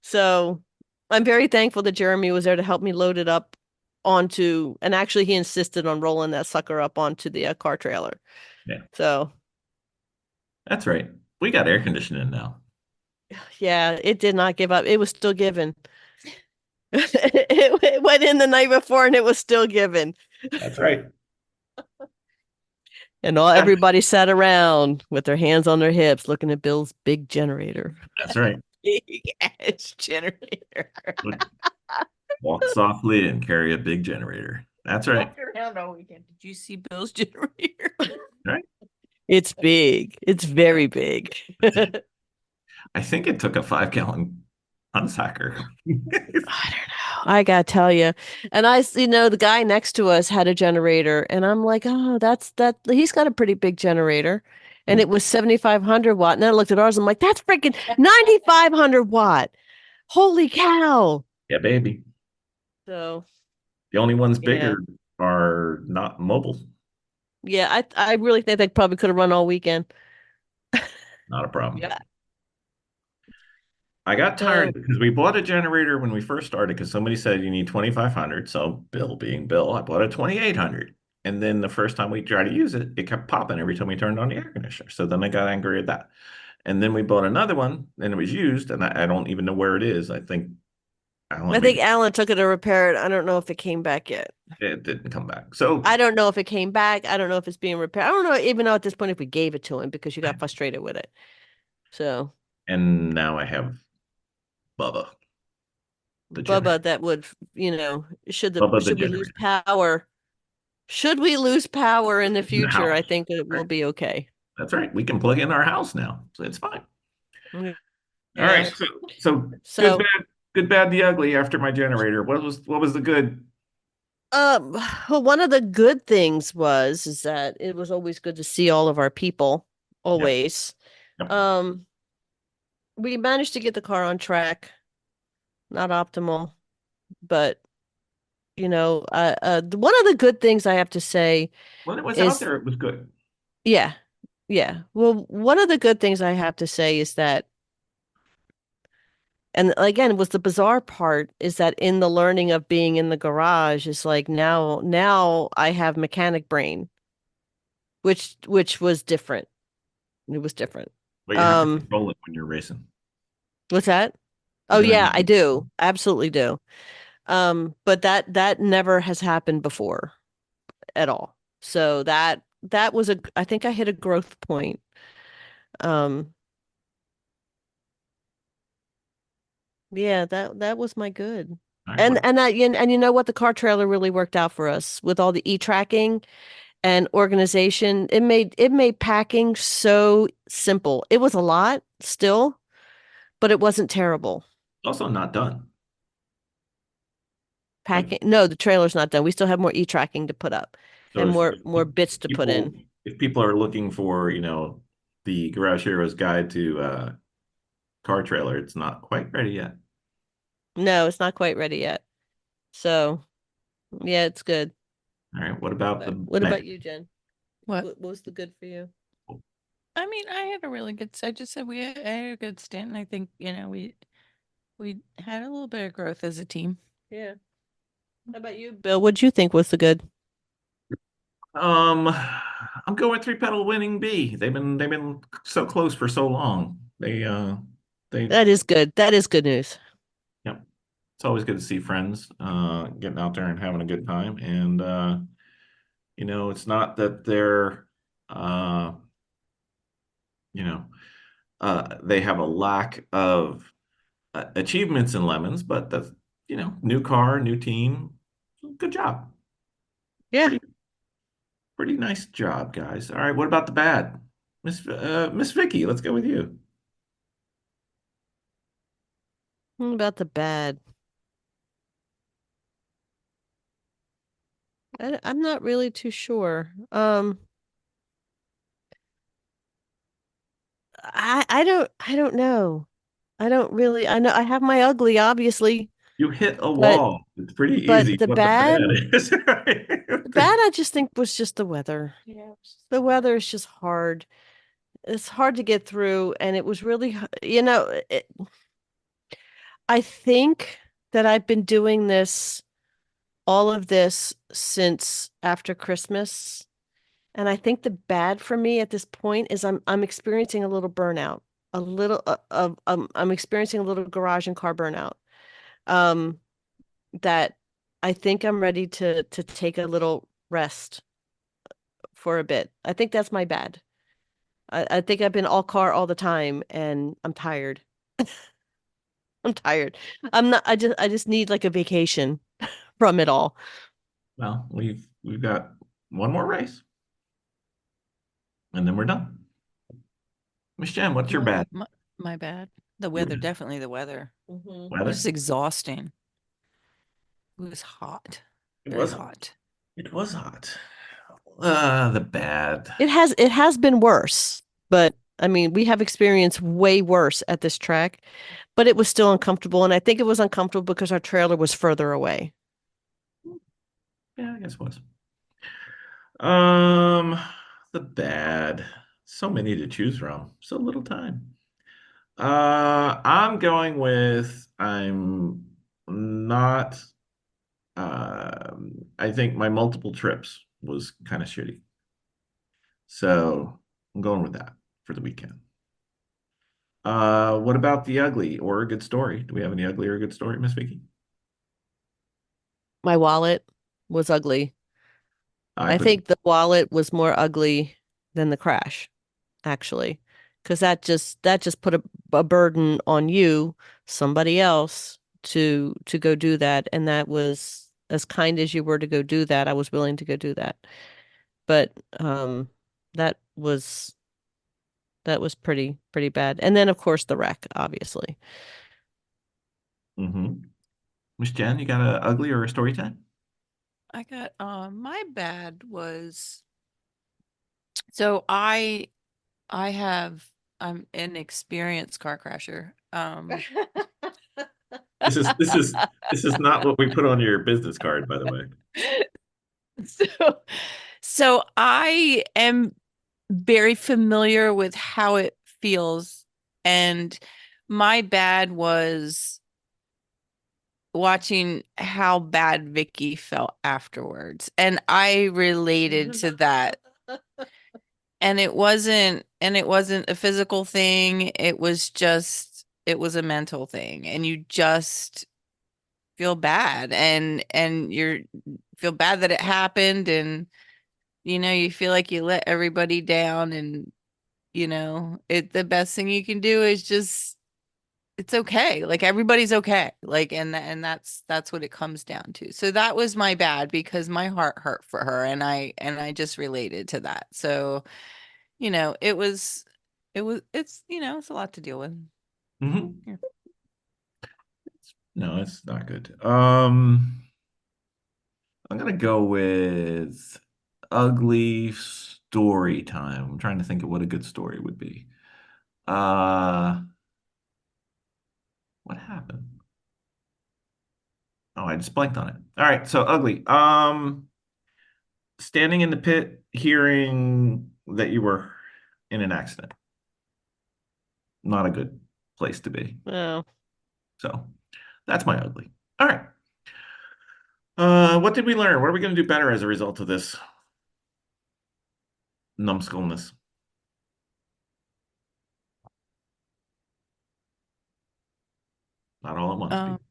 So I'm very thankful that Jeremy was there to help me load it up onto, and actually he insisted on rolling that sucker up onto the car trailer.
Yeah.
So
that's right. We got air conditioning now.
Yeah, it did not give up. It was still giving. It went in the night before and it was still giving.
That's right.
And everybody sat around with their hands on their hips looking at Bill's big generator.
That's right.
Big ass generator.
Walk softly and carry a big generator. That's right.
Walked around all weekend. Did you see Bill's generator?
Right.
It's big. It's very big.
I think it took a 5-gallon unsacker.
I don't know. I gotta tell you. And the guy next to us had a generator, and I'm like, oh, that. He's got a pretty big generator, and it was 7,500 watt. And then I looked at ours. I'm like, that's freaking 9,500 watt. Holy cow!
Yeah, baby.
So
the only ones bigger are not mobile.
Yeah, I really think they probably could have run all weekend.
Not a problem.
Yeah.
I got tired because we bought a generator when we first started because somebody said you need 2,500. So Bill being Bill, I bought a 2,800. And then the first time we tried to use it, it kept popping every time we turned on the air conditioner. So then I got angry at that. And then we bought another one and it was used. And I don't even know where it is. I think
Alan took it to repair it. I don't know if it came back yet.
It didn't come back. So
I don't know if it came back. I don't know if it's being repaired. I don't know even know at this point if we gave it to him because you got frustrated with it. So.
And now I have Bubba.
Bubba that would, should we lose power? Should we lose power in the future? I think it will be okay.
That's right. We can plug in our house now. So it's fine.
Yeah.
All right. So good, bad, the ugly after my generator. What was the good?
Well, one of the good things is that it was always good to see all of our people. Always. Yep. We managed to get the car on track. Not optimal, but one of the good things I have to say,
when it was out there, it was good.
Yeah. Well, one of the good things I have to say is that And again, was the bizarre part is that in the learning of being in the garage is like now I have mechanic brain, which was different. It was different.
But you have to
Um,
control it when you're racing.
what's that? Oh
You're gonna
yeah,
have
I
to-
do. Absolutely do. But that never has happened before at all. So that was I think I hit a growth point. Um, yeah, that was my good.
All right, what-
And you know what? The car trailer really worked out for us with all the e-tracking and organization. It made packing so simple. It was a lot still, but it wasn't terrible.
also not done. Like,
Packing, no, the trailer's not done. We still have more e-tracking to put up
so
and
if,
more bits to put in.
if people are looking for, the Garage Heroes Guide to car trailer, it's not quite ready yet.
No, it's not quite ready yet. So, yeah, it's good.
All right, what about the
What
bad?
about you, Jen?
What?
What was the good for you?
I mean, I had a really good. I just said I had a good stint, and I think we had a little bit of growth as a team.
Yeah. How about you, Bill? What'd you think was the good?
I'm going three pedal winning B. They've been so close for so long. They
That is good. That is good news.
Yep. It's always good to see friends getting out there and having a good time. And it's not that they're you know they have a lack of achievements in Lemons, but that's new car, new team. Good job.
Yeah.
Pretty nice job, guys. All right, what about the bad? Miss Vicky, let's go with you.
What about the bad? I'm not really too sure. I don't know. I don't really. I know I have my ugly, obviously,
You hit a
but
wall. It's pretty
but
easy
the
what the
bad,
bad is.
the bad, I just think was just the weather.
Yeah.
The weather is just hard. It's hard to get through, and it was really, I think that I've been doing all of this since after Christmas. And I think the bad for me at this point is I'm experiencing a little burnout, a little of I'm experiencing a little garage and car burnout. Um, that I think I'm ready to take a little rest for a bit. I think that's my bad. I think I've been all car all the time and I'm tired. I'm tired. I'm not I just need like a vacation from it all.
Well, we've got one more race, and then we're done. Miss Jen, what's your bad
My bad. The weather, definitely the weather. It
weather?
was exhausting. It was hot.
It
Very
was
hot.
it was hot. The bad.
It has been worse, but I mean, we have experienced way worse at this track, but it was still uncomfortable. And I think it was uncomfortable because our trailer was further away.
Yeah, I guess it was. Um, the bad. So many to choose from. So little time. I'm going with I'm not. I think my multiple trips was kind of shitty. So I'm going with that for the weekend. What about the ugly or a good story? Do we have any ugly or a good story, Miss Vicky?
My wallet was ugly. I
put
think the wallet was more ugly than the crash, actually, because that just put a burden on you, somebody else, to go do that, and that was as kind as you were to go do that. I was willing to go do that, but that was that was pretty bad. And then of course the wreck, obviously.
Mm-hmm. Miss Jen, you got a ugly or a story time?
I got my bad was so I'm an experienced car crasher.
This is not what we put on your business card, by the way.
So I am very familiar with how it feels. And my bad was watching how bad Vicki felt afterwards. And I related to that. And it wasn't a physical thing. It was a mental thing. And you just feel bad and you're feel bad that it happened, and you feel like you let everybody down, and the best thing you can do is just it's okay. Like everybody's okay. Like and that's what it comes down to. So that was my bad because my heart hurt for her, and I just related to that. So, it's a lot to deal with.
Mhm.
Yeah.
No, it's not good. I'm gonna go with ugly story time. I'm trying to think of what a good story would be. Uh, what happened? Oh, I just blanked on it. All right, so ugly. Standing in the pit, hearing that you were in an accident. Not a good place to be.
Oh,
So that's my ugly. All right. What did we learn? What are we going to do better as a result of this numbskullness? Not all at once,
Um,
Pete.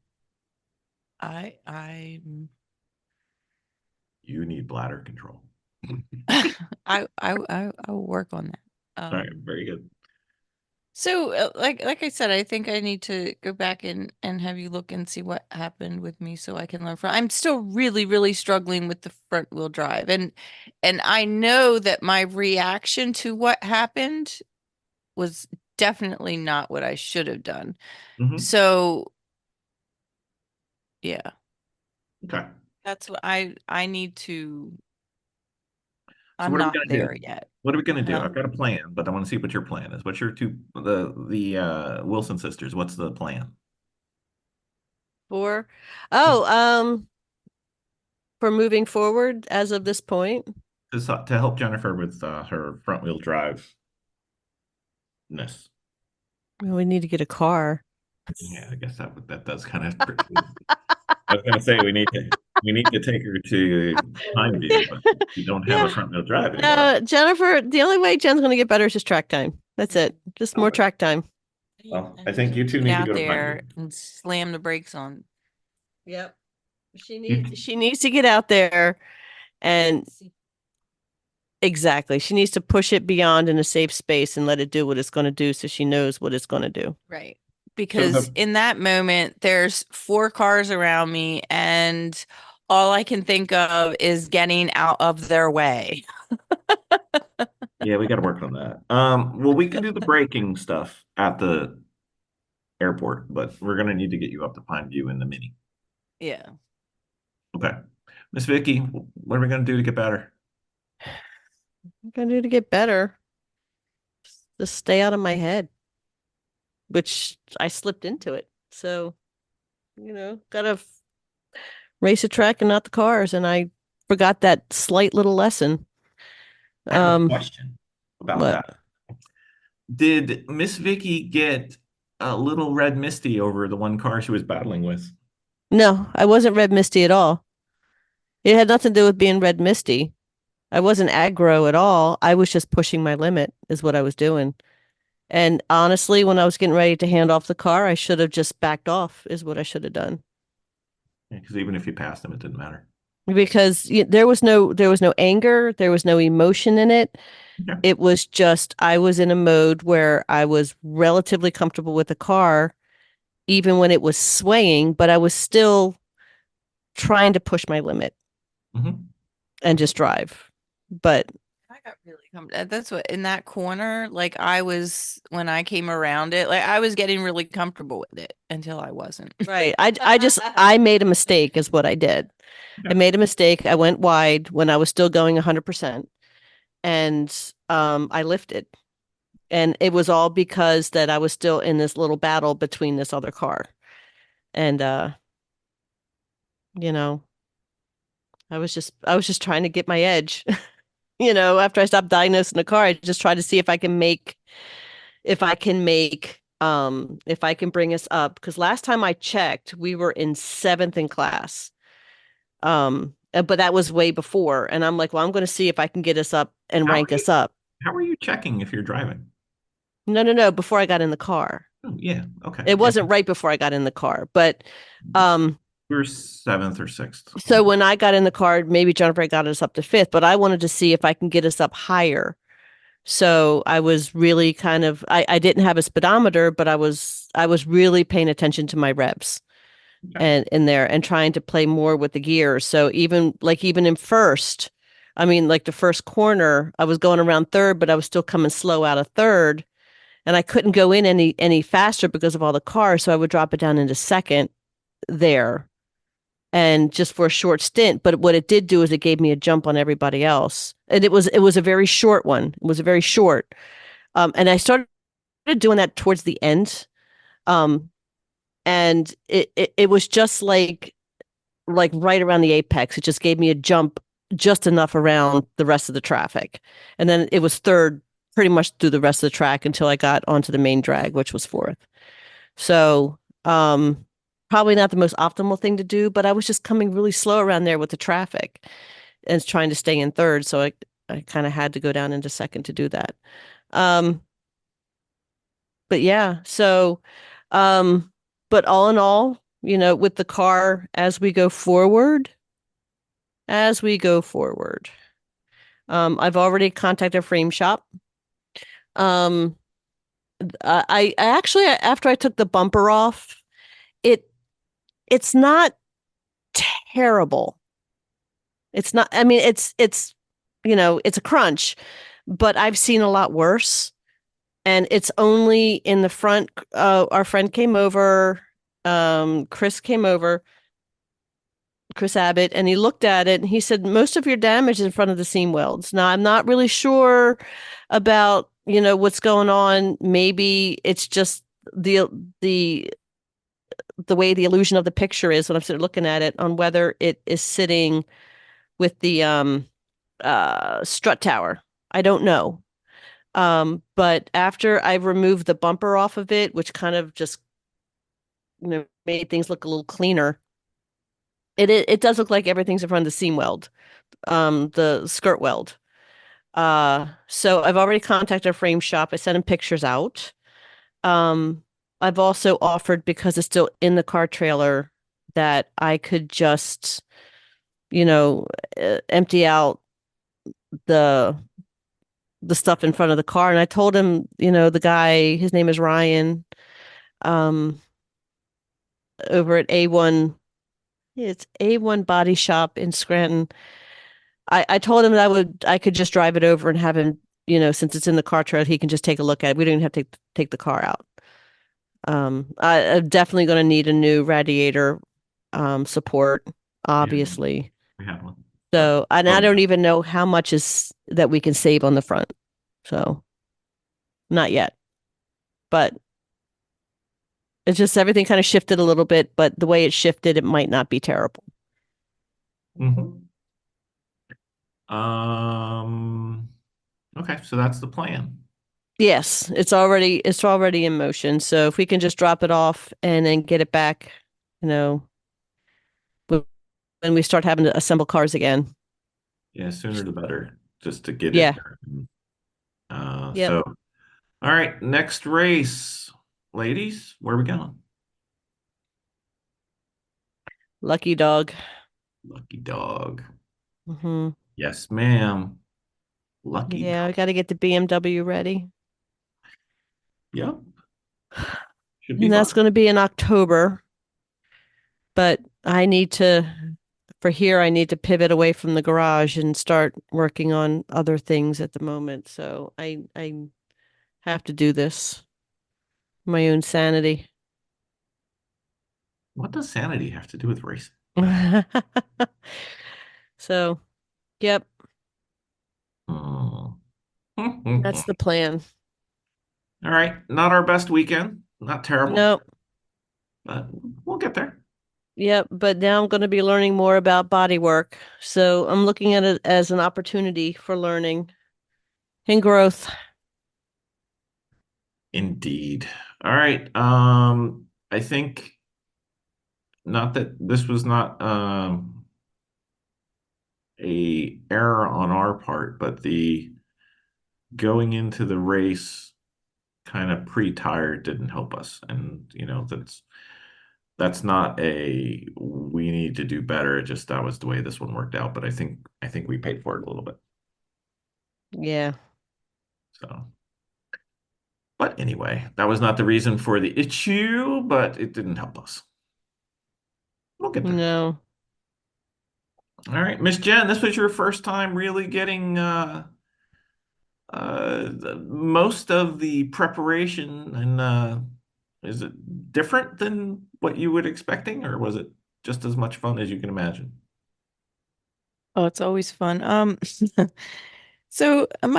I
You need bladder control.
I'll work on that.
All right, very good.
So, like I said, I think I need to go back and have you look and see what happened with me so I can learn from. I'm still really, really struggling with the front wheel drive, and I know that my reaction to what happened was definitely not what I should have done.
Mhm.
So, yeah,
Okay.
that's what I need to.
So
I'm
what are we
not
going to
there
do?
yet.
What are we going to do?
Huh?
I've got a plan, but I want to see what your plan is. What's your the Wilson sisters? What's the plan?
for oh, for moving forward as of this point.
To help Jennifer with her front wheel drive ness.
Well, we need to get a car.
Yeah, I guess that does kind of. I was going to say we need to take her to Pineview, but we don't have a
Yeah.
front wheel drive anymore.
Jennifer, the only way Jen's going to get better is just track time. That's it. Just more
Okay.
track time.
Well, I think you two
Get
need to
out
go to
there
Pineview.
and slam the brakes on.
Yep.
You-
She needs to get out there and exactly. She needs to push it beyond in a safe space and let it do what it's going to do so she knows what it's going to do.
Right.
So
Because in that moment, there's 4 cars around me, and all I can think of is getting out of their way.
yeah, we got to work on that. Well, we can do the braking stuff at the airport, but we're gonna need to get you up to Pineview in the Mini.
Yeah.
Okay, Miss Vicki, what are we gonna do to get better?
I'm going to do to get better. Just stay out of my head, which I slipped into it. So, gotta race a track and not the cars. And I forgot that slight little lesson.
I have a question about
What?
that. Did Miss Vicki get a little red misty over the one car she was battling with?
No, I wasn't Red Misty at all. It had nothing to do with being Red Misty. I wasn't aggro at all. I was just pushing my limit, is what I was doing. And honestly, when I was getting ready to hand off the car, I should have just backed off, is what I should have done.
Because even if you passed them, it didn't matter.
Because there was no anger, there was no emotion in it.
Okay.
It was just I was in a mode where I was relatively comfortable with the car, even when it was swaying, but I was still trying to push my limit
Mhm.
and just drive. But
I got really comfortable. That's what in that corner, like I was when I came around it, like I was getting really comfortable with it until I wasn't.
right, I made a mistake, is what I did. I made a mistake. I went wide when I was still going 100%, and I lifted, and it was all because that I was still in this little battle between this other car, and you know, I was just trying to get my edge. After I stopped diagnosing the car, I just tried to see if I can make if I can bring us up, because last time I checked, we were in 7th in class. But that was way before. And I'm like, well, I'm going to see if I can get us up and
How
rank
are
us up.
How are you checking if you're driving?
No, before I got in the car.
Oh, yeah. Okay.
It wasn't right before I got in the car, but
We're 7th or 6th.
so when I got in the car, maybe Jennifer got us up to 5th, but I wanted to see if I can get us up higher. So I was really kind of I didn't have a speedometer, but I was really paying attention to my revs and in there and trying to play more with the gears. So even in first, I mean, like the first corner, I was going around third, but I was still coming slow out of third. And I couldn't go in any faster because of all the cars. So I would drop it down into second there. And just for a short stint, but what it did do is it gave me a jump on everybody else. And it was a very short one. It was a very short. And I started doing that towards the end. And it was just like right around the apex. It just gave me a jump just enough around the rest of the traffic. And then it was third pretty much through the rest of the track until I got onto the main drag, which was 4th. So probably not the most optimal thing to do, but I was just coming really slow around there with the traffic and trying to stay in third. So I kind of had to go down into second to do that. But yeah, so but all in all, with the car as we go forward, I've already contacted a frame shop. I actually, after I took the bumper off, it's not terrible. It's not, I mean, it's it's a crunch, but I've seen a lot worse. And it's only in the front. Our friend came over, Chris Abbott, and he looked at it and he said, most of your damage is in front of the seam welds. Now, I'm not really sure about, what's going on. Maybe it's just the way the illusion of the picture is when I'm sort of looking at it on whether it is sitting with the strut tower. I don't know. But after I removed the bumper off of it, which kind of just made things look a little cleaner, it does look like everything's in front of the seam weld, the skirt weld. So I've already contacted a frame shop. I sent him pictures out. I've also offered, because it's still in the car trailer, that I could just, empty out the stuff in front of the car. And I told him, the guy, his name is Ryan, over at A1, it's A1 Body Shop in Scranton. I told him that I could just drive it over and have him, since it's in the car trailer, he can just take a look at it. We don't even have to take the car out. I'm definitely going to need a new radiator support, obviously.
We have one.
So, and I don't even know how much is that we can save on the front. So, not yet. But it's just everything kind of shifted a little bit, but the way it shifted, it might not be terrible.
Mm-hmm. Okay, so that's the plan.
Yes, it's already in motion. So if we can just drop it off and then get it back, when we start having to assemble cars again.
Yeah, sooner the better, just to get
Yeah.
it there. So, all right, next race. Ladies, where are we going?
Lucky dog.
Lucky dog.
Mm-hmm.
Yes, ma'am. Lucky
Yeah,
dog.
I got to get the BMW ready.
Yep. Should be
And that's
fun.
going to be in October. But I need to pivot away from the garage and start working on other things at the moment. So I have to do this. My own sanity.
What does sanity have to do with racing?
So, yep,
Oh.
that's the plan.
All right, not our best weekend. Not terrible.
Nope.
But we'll get there.
Yep, but now I'm going to be learning more about body work. So I'm looking at it as an opportunity for learning and growth.
Indeed. All right. I think not that this was not a error on our part, but the going into the race kind of pre-tired didn't help us. And that's not a we need to do better. It just that was the way this one worked out. But I think we paid for it a little bit.
Yeah.
So, but anyway, that was not the reason for the issue, but it didn't help us. We'll get there.
No.
All right, Miss Jen, this was your first time really getting most of the preparation, and is it different than what you would expecting, or was it just as much fun as you can imagine?
Oh, it's always fun. So I'm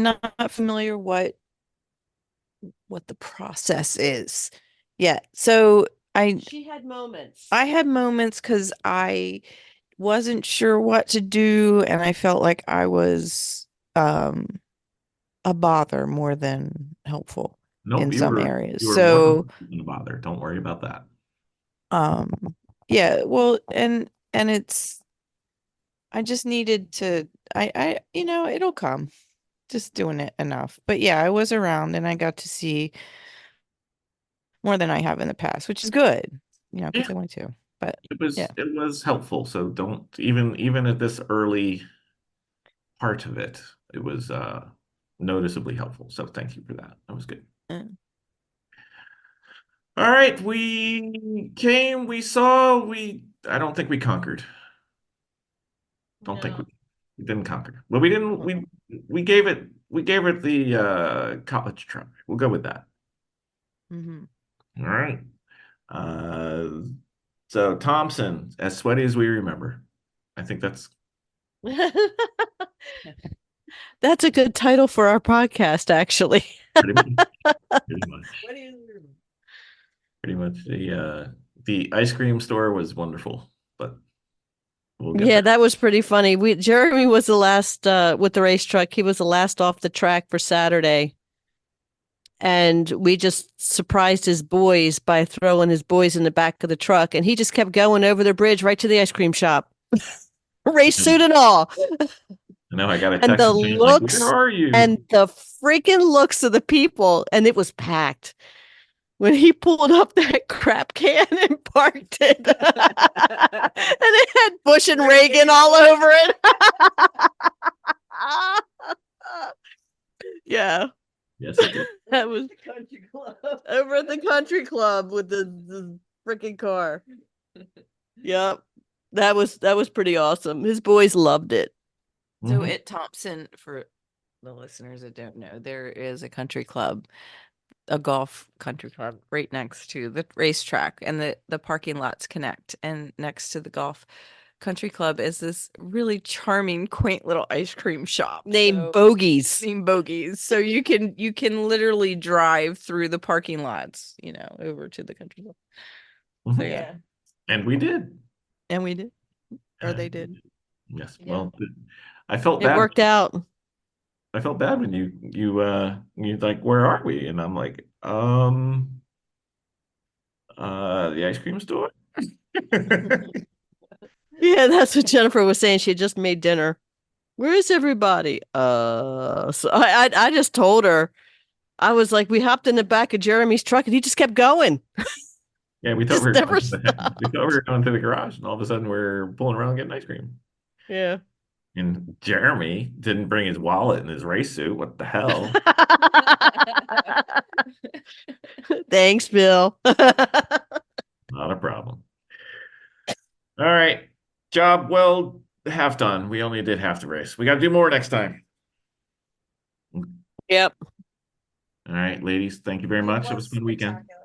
not familiar what the process is yet. So
She had moments.
I had moments because I wasn't sure what to do, and I felt like I was a bother more than helpful
Nope,
in
you
some
were
areas.
you were
So
more than bother. Don't worry about that.
yeah, well, and I just needed to it'll come. Just doing it enough. But yeah, I was around and I got to see more than I have in the past, which is good, because I wanted to. But yeah.
It was helpful. So don't even at this early part of it, it was noticeably helpful. So thank you for that. That was good.
Mm.
All right, we came, we saw, I don't think we conquered. Don't think
No.
we didn't conquer. Well, we didn't we gave it the college try. We'll go with that.
Mhm.
All right. So Thompson, as sweaty as we remember. I think that's
That's a good title for our podcast, actually.
pretty much. Pretty much.
What do you?
Pretty much the ice cream store was wonderful, but we'll get
Yeah,
there.
that was pretty funny. Jeremy was the last with the race truck. He was the last off the track for Saturday. And we just surprised his boys by throwing his boys in the back of the truck. And he just kept going over the bridge right to the ice cream shop. Race suit and all.
I know I got a
And
text
the
saying, like,
looks
where are you?
and the freaking looks of the people. And it was packed. When he pulled up that crap can and parked it. And it had Bush and Reagan all over it. Yeah.
Yes, it did.
That was
Country club.
over at the country club with the freaking car. Yep. That was pretty awesome. His boys loved it.
So
Mhm.
at Thompson, for the listeners that don't know, there is a country club, a golf country club right next to the racetrack, and the parking lots connect. And next to the golf country club is this really charming, quaint little ice cream shop
Named Bogies.
named Bogies. So you can literally drive through the parking lots, over to the country club.
Mhm.
So yeah,
And we did.
And we did. Or they did.
Yes.
Yeah.
Well, I felt
It
bad.
worked out.
I felt bad when you like, where are we? And I'm like, the ice cream store.
Yeah, that's what Jennifer was saying. She had just made dinner. Where is everybody? So I just told her. I was like, we hopped in the back of Jeremy's truck and he just kept going.
Yeah, we thought
Just
we were
never
going we thought we were going to the garage, and all of a sudden we're pulling around getting ice cream.
Yeah.
And Jeremy didn't bring his wallet and his race suit. What the hell?
Thanks, Bill.
Not a problem. All right. Job well half done. We only did half the race. We got to do more next time.
Yep.
All right, ladies. Thank you very much. It was a fun weekend.
spectacular.